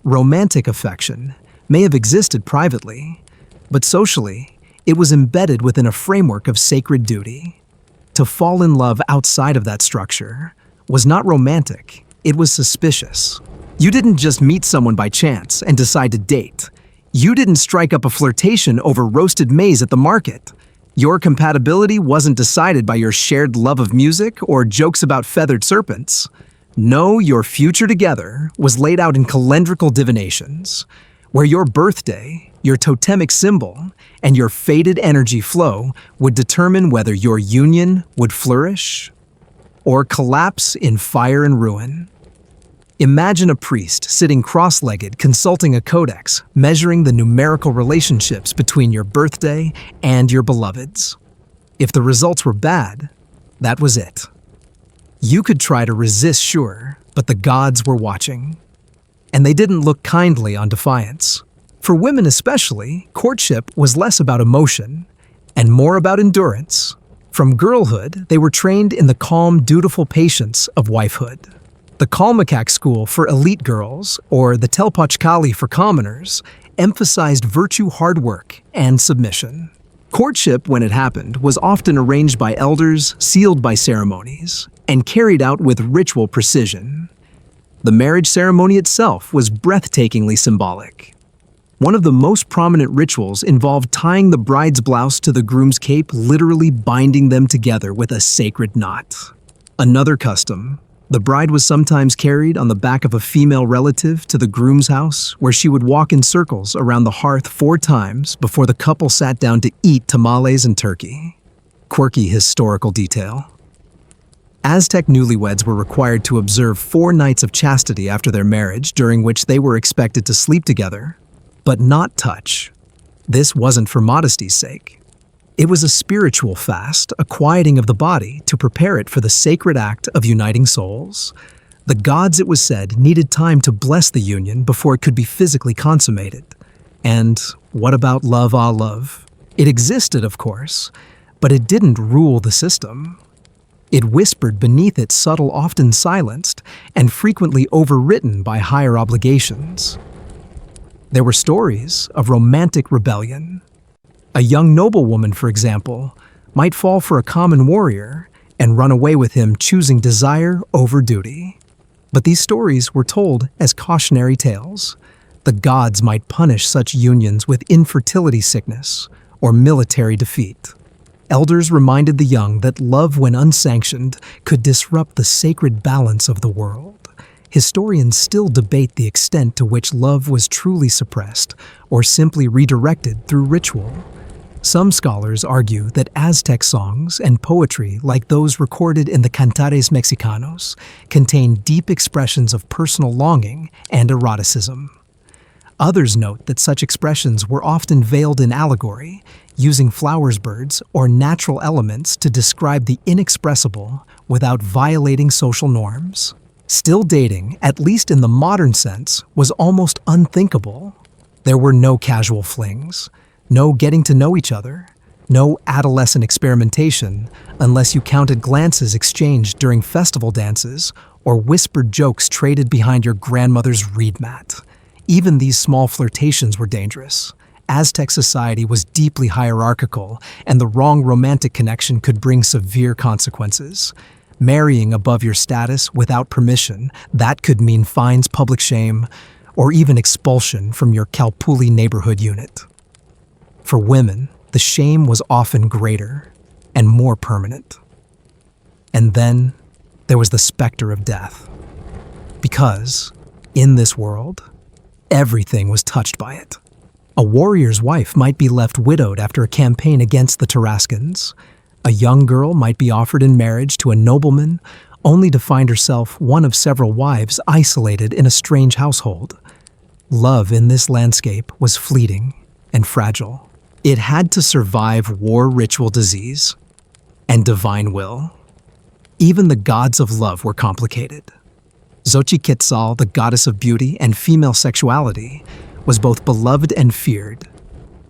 Romantic affection may have existed privately, but socially, it was embedded within a framework of sacred duty. To fall in love outside of that structure was not romantic, it was suspicious. You didn't just meet someone by chance and decide to date. You didn't strike up a flirtation over roasted maize at the market. Your compatibility wasn't decided by your shared love of music or jokes about feathered serpents. No, your future together was laid out in calendrical divinations, where your birthday, your totemic symbol, and your fated energy flow would determine whether your union would flourish or collapse in fire and ruin. Imagine a priest sitting cross-legged consulting a codex, measuring the numerical relationships between your birthday and your beloved's. If the results were bad, that was it. You could try to resist, sure, but the gods were watching. And they didn't look kindly on defiance. For women especially, courtship was less about emotion and more about endurance. From girlhood, they were trained in the calm, dutiful patience of wifehood. The Kalmakak school for elite girls, or the Telpachkali for commoners, emphasized virtue, hard work, and submission. Courtship, when it happened, was often arranged by elders, sealed by ceremonies, and carried out with ritual precision. The marriage ceremony itself was breathtakingly symbolic. One of the most prominent rituals involved tying the bride's blouse to the groom's cape, literally binding them together with a sacred knot. Another custom, the bride was sometimes carried on the back of a female relative to the groom's house, where she would walk in circles around the hearth 4 times before the couple sat down to eat tamales and turkey. Quirky historical detail. Aztec newlyweds were required to observe 4 nights of chastity after their marriage, during which they were expected to sleep together, but not touch. This wasn't for modesty's sake. It was a spiritual fast, a quieting of the body to prepare it for the sacred act of uniting souls. The gods, it was said, needed time to bless the union before it could be physically consummated. And what about love ah love? It existed, of course, but it didn't rule the system. It whispered beneath it, subtle, often silenced, and frequently overwritten by higher obligations. There were stories of romantic rebellion. A young noblewoman, for example, might fall for a common warrior and run away with him, choosing desire over duty. But these stories were told as cautionary tales. The gods might punish such unions with infertility sickness or military defeat. Elders reminded the young that love, when unsanctioned, could disrupt the sacred balance of the world. Historians still debate the extent to which love was truly suppressed or simply redirected through ritual. Some scholars argue that Aztec songs and poetry, like those recorded in the Cantares Mexicanos, contain deep expressions of personal longing and eroticism. Others note that such expressions were often veiled in allegory, using flowers, birds, or natural elements to describe the inexpressible without violating social norms. Still dating, at least in the modern sense, was almost unthinkable. There were no casual flings, no getting to know each other, no adolescent experimentation unless you counted glances exchanged during festival dances or whispered jokes traded behind your grandmother's reed mat. Even these small flirtations were dangerous. Aztec society was deeply hierarchical, and the wrong romantic connection could bring severe consequences. Marrying above your status without permission, that could mean fines, public shame, or even expulsion from your Kalpuli neighborhood unit. For women, the shame was often greater and more permanent. And then there was the specter of death. Because, in this world, everything was touched by it. A warrior's wife might be left widowed after a campaign against the Tarascans. A young girl might be offered in marriage to a nobleman, only to find herself one of several wives isolated in a strange household. Love in this landscape was fleeting and fragile. It had to survive war, ritual, disease, and divine will. Even the gods of love were complicated. Xochiquetzal, the goddess of beauty and female sexuality, was both beloved and feared.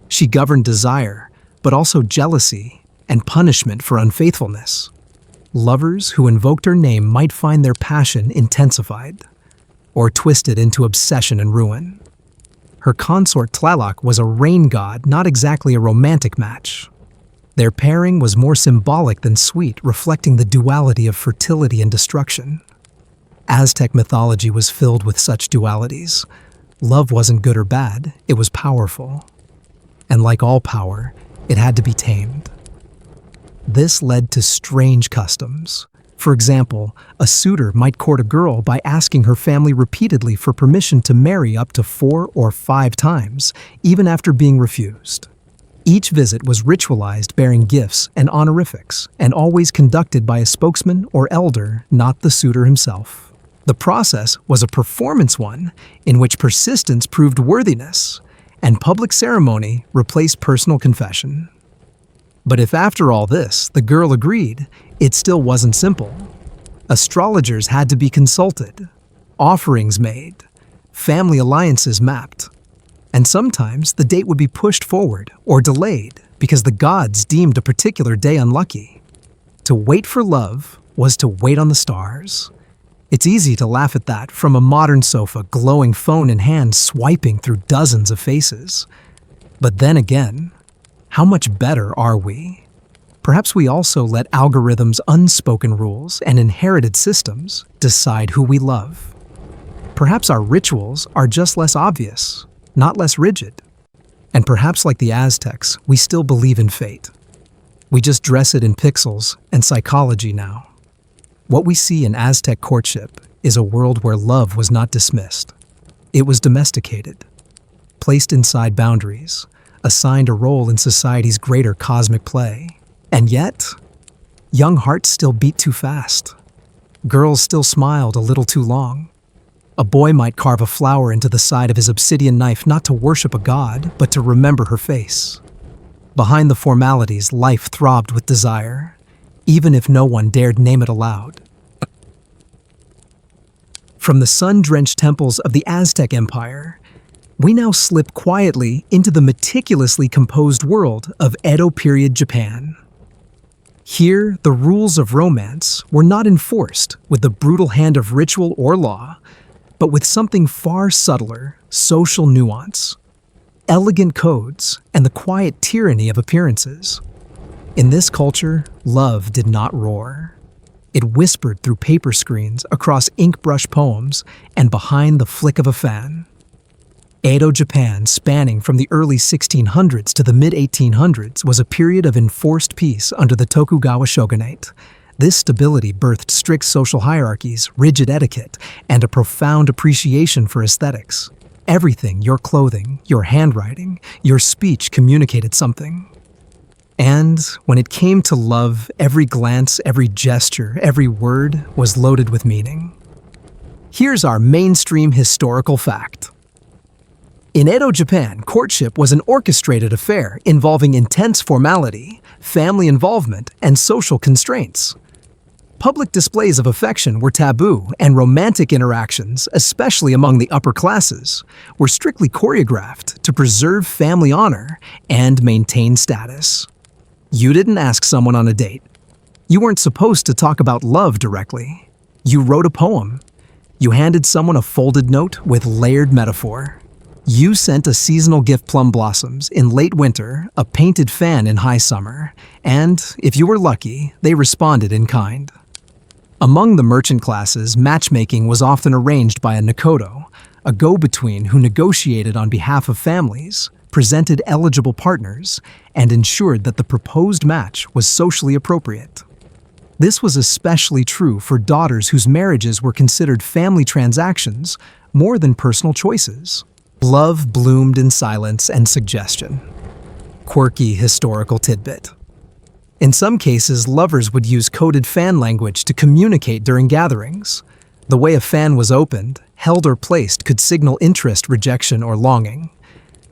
She governed desire, but also jealousy and punishment for unfaithfulness. Lovers who invoked her name might find their passion intensified, or twisted into obsession and ruin. Her consort Tlaloc was a rain god, not exactly a romantic match. Their pairing was more symbolic than sweet, reflecting the duality of fertility and destruction. Aztec mythology was filled with such dualities. Love wasn't good or bad, it was powerful. And like all power, it had to be tamed. This led to strange customs. For example, a suitor might court a girl by asking her family repeatedly for permission to marry up to 4 or 5 times, even after being refused. Each visit was ritualized, bearing gifts and honorifics, and always conducted by a spokesman or elder, not the suitor himself. The process was a performance one, in which persistence proved worthiness, and public ceremony replaced personal confession. But if after all this, the girl agreed, it still wasn't simple. Astrologers had to be consulted, offerings made, family alliances mapped, and sometimes the date would be pushed forward or delayed because the gods deemed a particular day unlucky. To wait for love was to wait on the stars. It's easy to laugh at that from a modern sofa, glowing phone in hand, swiping through dozens of faces. But then again, how much better are we? Perhaps we also let algorithms, unspoken rules, and inherited systems decide who we love. Perhaps our rituals are just less obvious, not less rigid. And perhaps like the Aztecs, we still believe in fate. We just dress it in pixels and psychology now. What we see in Aztec courtship is a world where love was not dismissed. It was domesticated, placed inside boundaries, assigned a role in society's greater cosmic play. And yet, young hearts still beat too fast. Girls still smiled a little too long. A boy might carve a flower into the side of his obsidian knife not to worship a god, but to remember her face. Behind the formalities, life throbbed with desire, even if no one dared name it aloud. From the sun-drenched temples of the Aztec Empire, we now slip quietly into the meticulously composed world of Edo period Japan. Here, the rules of romance were not enforced with the brutal hand of ritual or law, but with something far subtler, social nuance, elegant codes, and the quiet tyranny of appearances. In this culture, love did not roar. It whispered through paper screens, across ink-brush poems, and behind the flick of a fan. Edo Japan, spanning from the early 1600s to the mid-1800s, was a period of enforced peace under the Tokugawa shogunate. This stability birthed strict social hierarchies, rigid etiquette, and a profound appreciation for aesthetics. Everything, your clothing, your handwriting, your speech communicated something. And when it came to love, every glance, every gesture, every word was loaded with meaning. Here's our mainstream historical fact. In Edo, Japan, courtship was an orchestrated affair involving intense formality, family involvement, and social constraints. Public displays of affection were taboo, and romantic interactions, especially among the upper classes, were strictly choreographed to preserve family honor and maintain status. You didn't ask someone on a date. You weren't supposed to talk about love directly. You wrote a poem. You handed someone a folded note with layered metaphor. You sent a seasonal gift, plum blossoms, in late winter, a painted fan in high summer, and, if you were lucky, they responded in kind. Among the merchant classes, matchmaking was often arranged by a nakodo, a go-between who negotiated on behalf of families, presented eligible partners, and ensured that the proposed match was socially appropriate. This was especially true for daughters whose marriages were considered family transactions more than personal choices. Love bloomed in silence and suggestion. Quirky historical tidbit. In some cases, lovers would use coded fan language to communicate during gatherings. The way a fan was opened, held, or placed could signal interest, rejection, or longing.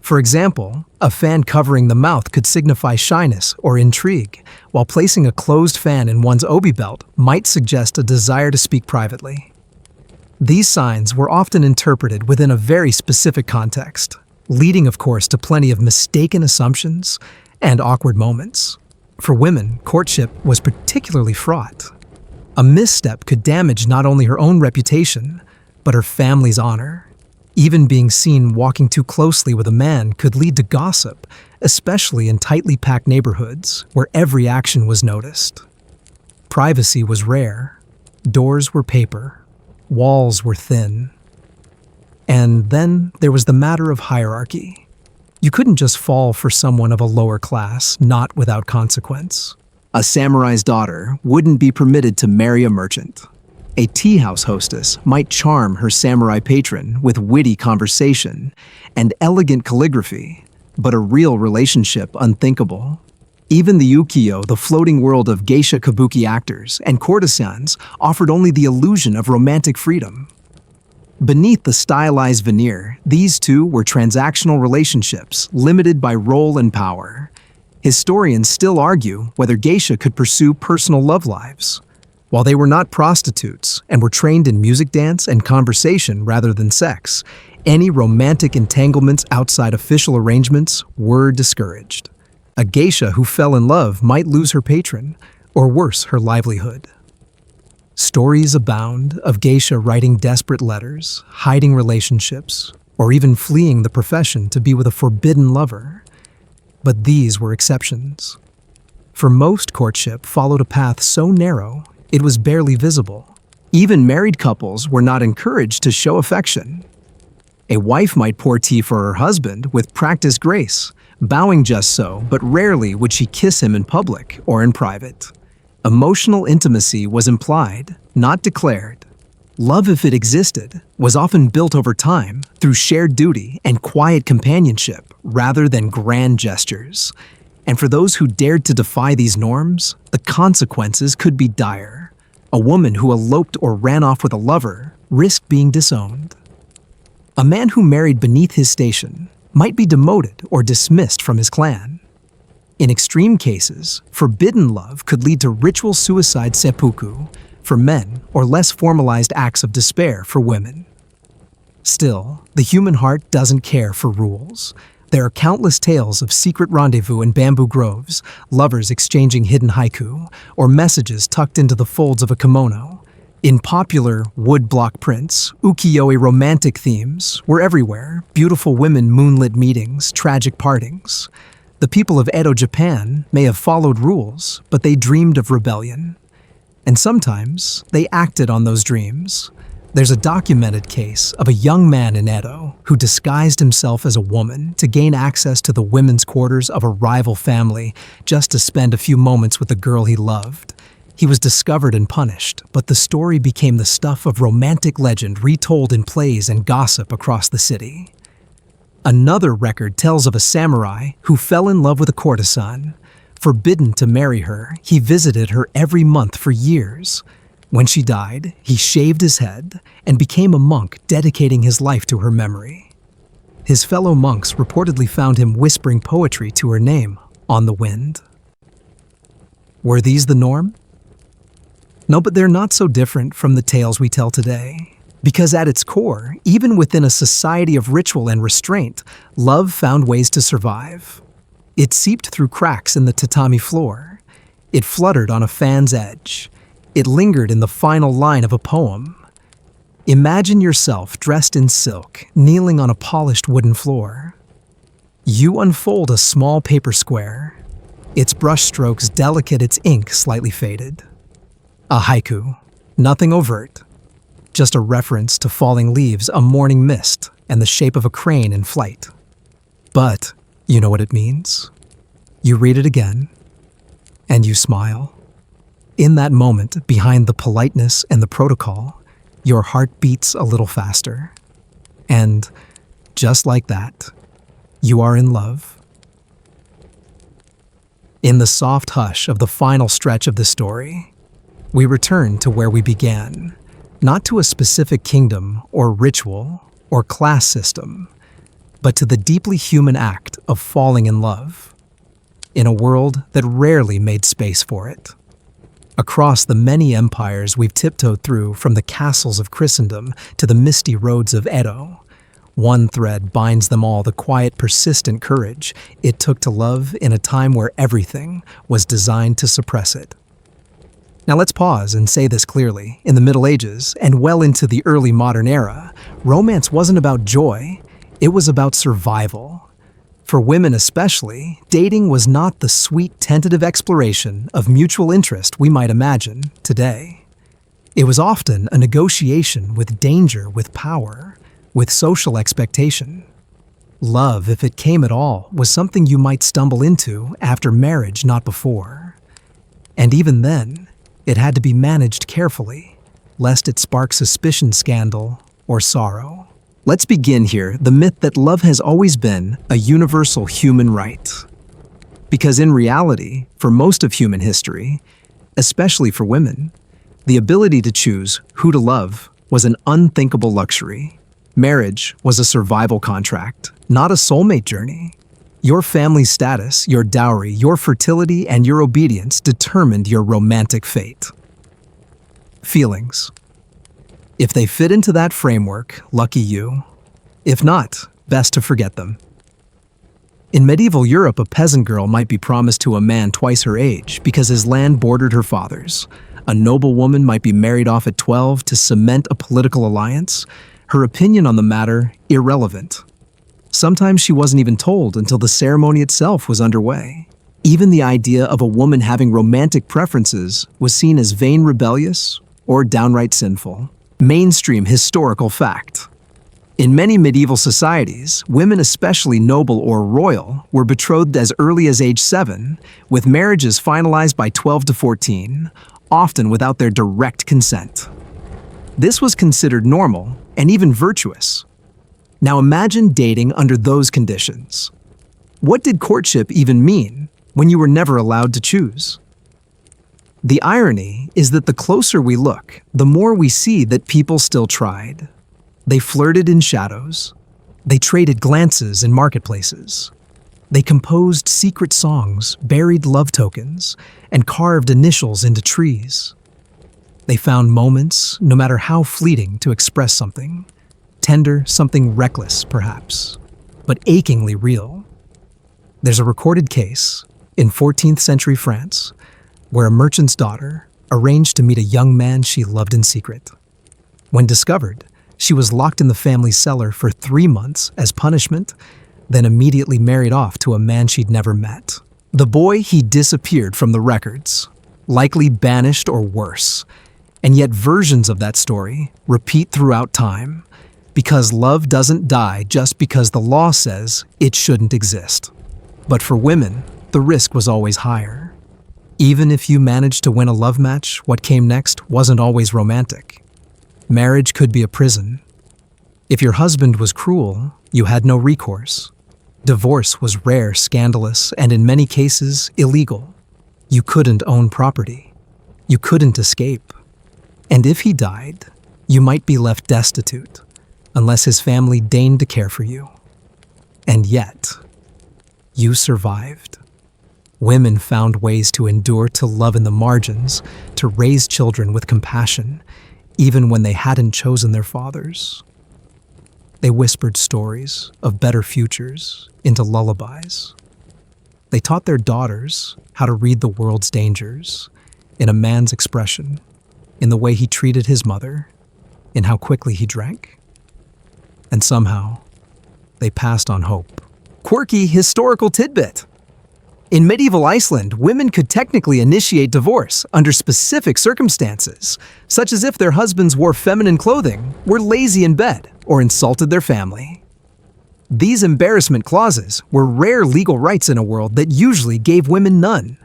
For example, a fan covering the mouth could signify shyness or intrigue, while placing a closed fan in one's obi belt might suggest a desire to speak privately. These signs were often interpreted within a very specific context, leading, of course, to plenty of mistaken assumptions and awkward moments. For women, courtship was particularly fraught. A misstep could damage not only her own reputation, but her family's honor. Even being seen walking too closely with a man could lead to gossip, especially in tightly packed neighborhoods where every action was noticed. Privacy was rare. Doors were paper. Walls were thin. And then there was the matter of hierarchy. You couldn't just fall for someone of a lower class, not without consequence. A samurai's daughter wouldn't be permitted to marry a merchant. A tea house hostess might charm her samurai patron with witty conversation and elegant calligraphy, but a real relationship unthinkable. Even the ukiyo, the floating world of geisha kabuki actors and courtesans, offered only the illusion of romantic freedom. Beneath the stylized veneer, these two were transactional relationships, limited by role and power. Historians still argue whether geisha could pursue personal love lives. While they were not prostitutes and were trained in music, dance, and conversation rather than sex, any romantic entanglements outside official arrangements were discouraged. A geisha who fell in love might lose her patron, or worse, her livelihood. Stories abound of geisha writing desperate letters, hiding relationships, or even fleeing the profession to be with a forbidden lover. But these were exceptions. For most, courtship followed a path so narrow it was barely visible. Even married couples were not encouraged to show affection. A wife might pour tea for her husband with practiced grace, bowing just so, but rarely would she kiss him in public or in private. Emotional intimacy was implied, not declared. Love, if it existed, was often built over time through shared duty and quiet companionship rather than grand gestures. And for those who dared to defy these norms, the consequences could be dire. A woman who eloped or ran off with a lover risked being disowned. A man who married beneath his station might be demoted or dismissed from his clan. In extreme cases, forbidden love could lead to ritual suicide seppuku for men or less formalized acts of despair for women. Still, the human heart doesn't care for rules. There are countless tales of secret rendezvous in bamboo groves, lovers exchanging hidden haiku, or messages tucked into the folds of a kimono. In popular woodblock prints, ukiyo-e romantic themes were everywhere: beautiful women, moonlit meetings, tragic partings. The people of Edo, Japan may have followed rules, but they dreamed of rebellion. And sometimes they acted on those dreams. There's a documented case of a young man in Edo who disguised himself as a woman to gain access to the women's quarters of a rival family just to spend a few moments with the girl he loved. He was discovered and punished, but the story became the stuff of romantic legend retold in plays and gossip across the city. Another record tells of a samurai who fell in love with a courtesan. Forbidden to marry her, he visited her every month for years. When she died, he shaved his head and became a monk, dedicating his life to her memory. his fellow monks reportedly found him whispering poetry to her name on the wind. Were these the norm? No, but they're not so different from the tales we tell today. Because at its core, even within a society of ritual and restraint, love found ways to survive. It seeped through cracks in the tatami floor. It fluttered on a fan's edge. It lingered in the final line of a poem. Imagine yourself dressed in silk, kneeling on a polished wooden floor. You unfold a small paper square, its brushstrokes delicate, its ink slightly faded. A haiku, nothing overt, just a reference to falling leaves, a morning mist, and the shape of a crane in flight. But you know what it means. You read it again, and you smile. In that moment, behind the politeness and the protocol, your heart beats a little faster. And just like that, you are in love. In the soft hush of the final stretch of the story, we return to where we began, not to a specific kingdom or ritual or class system, but to the deeply human act of falling in love, in a world that rarely made space for it. Across the many empires we've tiptoed through, from the castles of Christendom to the misty roads of Edo, one thread binds them all: the quiet, persistent courage it took to love in a time where everything was designed to suppress it. Now let's pause and say this clearly. In the Middle Ages and well into the early modern era, romance wasn't about joy, it was about survival. For women especially, dating was not the sweet, tentative exploration of mutual interest we might imagine today. It was often a negotiation with danger, with power, with social expectation. Love, if it came at all, was something you might stumble into after marriage, not before. And even then, it had to be managed carefully, lest it spark suspicion, scandal, or sorrow. Let's begin here, the myth that love has always been a universal human right. Because in reality, for most of human history, especially for women, the ability to choose who to love was an unthinkable luxury. Marriage was a survival contract, not a soulmate journey. Your family status, your dowry, your fertility, and your obedience determined your romantic fate. Feelings. If they fit into that framework, lucky you. If not, best to forget them. In medieval Europe, a peasant girl might be promised to a man twice her age because his land bordered her father's. A noble woman might be married off at 12 to cement a political alliance, her opinion on the matter irrelevant. Sometimes she wasn't even told until the ceremony itself was underway. Even the idea of a woman having romantic preferences was seen as vain, rebellious, or downright sinful. Mainstream historical fact. In many medieval societies, women, especially noble or royal, were betrothed as early as age 7, with marriages finalized by 12 to 14, often without their direct consent. This was considered normal and even virtuous. Now imagine dating under those conditions. What did courtship even mean when you were never allowed to choose? The irony is that the closer we look, the more we see that people still tried. They flirted in shadows. They traded glances in marketplaces. They composed secret songs, buried love tokens, and carved initials into trees. They found moments, no matter how fleeting, to express something. Tender, something reckless, perhaps, but achingly real. There's a recorded case in 14th century France where a merchant's daughter arranged to meet a young man she loved in secret. When discovered, she was locked in the family cellar for 3 months as punishment, then immediately married off to a man she'd never met. The boy, he disappeared from the records, likely banished or worse. And yet versions of that story repeat throughout time, because love doesn't die just because the law says it shouldn't exist. But for women, the risk was always higher. Even if you managed to win a love match, what came next wasn't always romantic. Marriage could be a prison. If your husband was cruel, you had no recourse. Divorce was rare, scandalous, and in many cases, illegal. You couldn't own property. You couldn't escape. And if he died, you might be left destitute, unless his family deigned to care for you. And yet, you survived. Women found ways to endure, to love in the margins, to raise children with compassion, even when they hadn't chosen their fathers. They whispered stories of better futures into lullabies. They taught their daughters how to read the world's dangers in a man's expression, in the way he treated his mother, in how quickly he drank. And somehow, they passed on hope. Quirky historical tidbit. In medieval Iceland, women could technically initiate divorce under specific circumstances, such as if their husbands wore feminine clothing, were lazy in bed, or insulted their family. These embarrassment clauses were rare legal rights in a world that usually gave women none.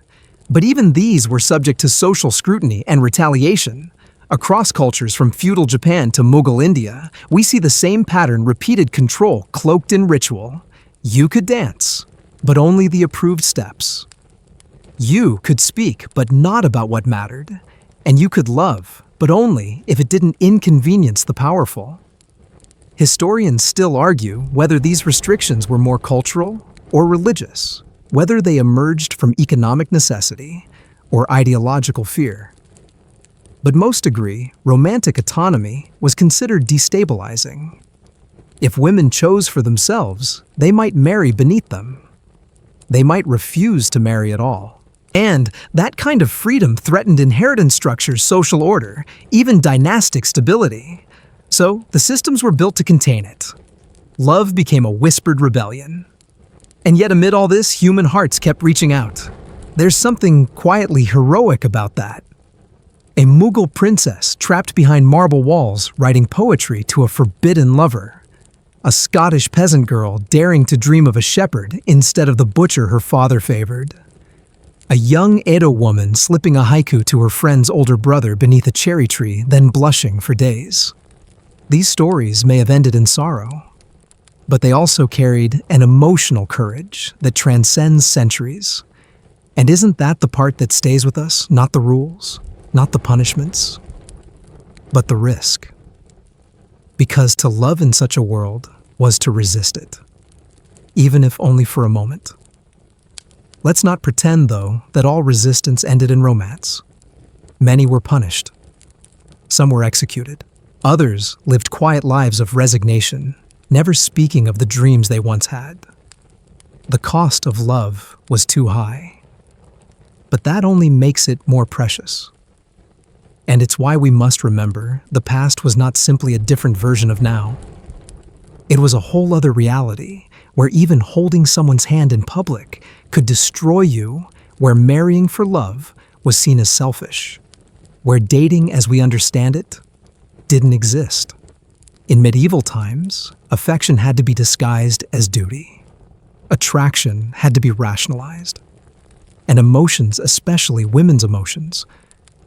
But even these were subject to social scrutiny and retaliation. Across cultures from feudal Japan to Mughal India, we see the same pattern: repeated control cloaked in ritual. You could dance, but only the approved steps. You could speak, but not about what mattered. And you could love, but only if it didn't inconvenience the powerful. Historians still argue whether these restrictions were more cultural or religious, whether they emerged from economic necessity or ideological fear. But most agree romantic autonomy was considered destabilizing. If women chose for themselves, they might marry beneath them. They might refuse to marry at all. And that kind of freedom threatened inheritance structures, social order, even dynastic stability. So the systems were built to contain it. Love became a whispered rebellion. And yet amid all this, human hearts kept reaching out. There's something quietly heroic about that. A Mughal princess trapped behind marble walls writing poetry to a forbidden lover. A Scottish peasant girl daring to dream of a shepherd instead of the butcher her father favored. A young Edo woman slipping a haiku to her friend's older brother beneath a cherry tree, then blushing for days. These stories may have ended in sorrow, but they also carried an emotional courage that transcends centuries. And isn't that the part that stays with us? Not the rules, not the punishments, but the risk. Because to love in such a world was to resist it, even if only for a moment. Let's not pretend, though, that all resistance ended in romance. Many were punished. Some were executed. Others lived quiet lives of resignation, never speaking of the dreams they once had. The cost of love was too high. But that only makes it more precious. And it's why we must remember the past was not simply a different version of now. It was a whole other reality, where even holding someone's hand in public could destroy you, where marrying for love was seen as selfish, where dating as we understand it didn't exist. In medieval times, affection had to be disguised as duty. Attraction had to be rationalized. And emotions, especially women's emotions,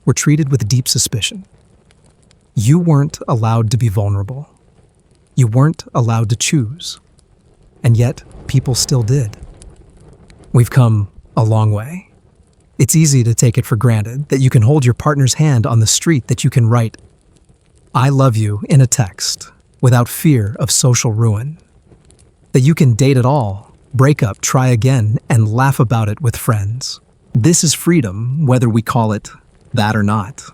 were treated with deep suspicion. You weren't allowed to be vulnerable. You weren't allowed to choose. And yet, people still did. We've come a long way. It's easy to take it for granted that you can hold your partner's hand on the street, that you can write, "I love you" in a text without fear of social ruin. That you can date at all, break up, try again, and laugh about it with friends. This is freedom, whether we call it that or not.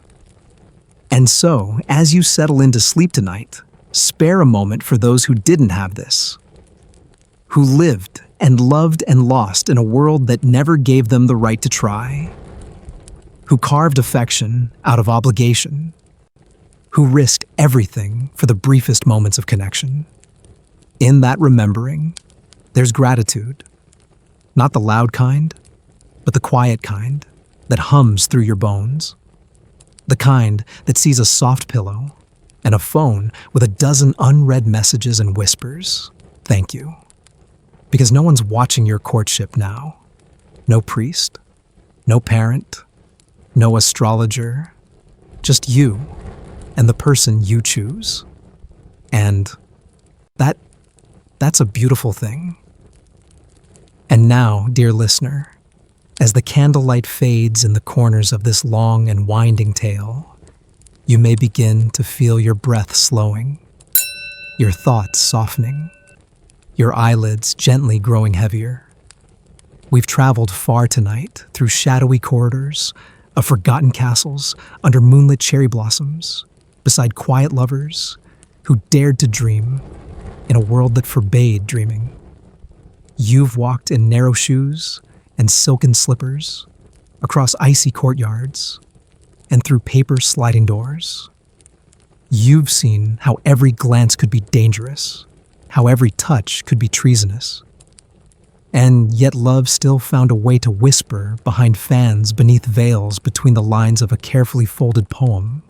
And so, as you settle into sleep tonight, spare a moment for those who didn't have this, who lived and loved and lost in a world that never gave them the right to try, who carved affection out of obligation, who risked everything for the briefest moments of connection. In that remembering, there's gratitude. Not the loud kind, but the quiet kind that hums through your bones. The kind that sees a soft pillow and a phone with a dozen unread messages and whispers, "Thank you." Because no one's watching your courtship now. No priest, no parent, no astrologer, just you and the person you choose. And that's a beautiful thing. And now, dear listener, as the candlelight fades in the corners of this long and winding tale, you may begin to feel your breath slowing, your thoughts softening, your eyelids gently growing heavier. We've traveled far tonight through shadowy corridors of forgotten castles under moonlit cherry blossoms, beside quiet lovers who dared to dream in a world that forbade dreaming. You've walked in narrow shoes and silken slippers, across icy courtyards, and through paper sliding doors. You've seen how every glance could be dangerous, how every touch could be treasonous. And yet love still found a way to whisper behind fans beneath veils between the lines of a carefully folded poem.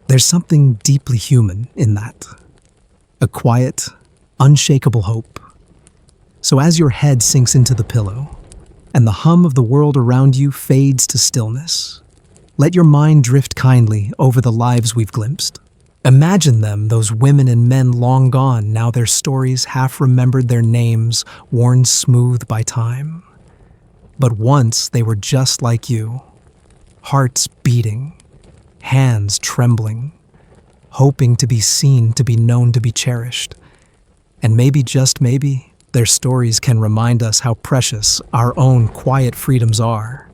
There's something deeply human in that. A quiet, unshakable hope. So as your head sinks into the pillow, and the hum of the world around you fades to stillness, let your mind drift kindly over the lives we've glimpsed. Imagine them, those women and men long gone, now their stories half remembered, their names worn smooth by time. But once they were just like you, hearts beating, hands trembling, hoping to be seen, to be known, to be cherished. And maybe, just maybe, their stories can remind us how precious our own quiet freedoms are.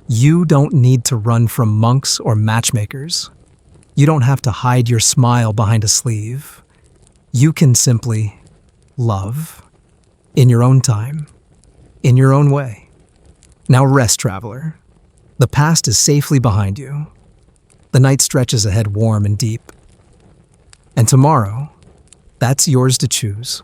You don't need to run from monks or matchmakers. You don't have to hide your smile behind a sleeve. You can simply love in your own time, in your own way. Now rest, traveler. The past is safely behind you. The night stretches ahead warm and deep. And tomorrow, that's yours to choose.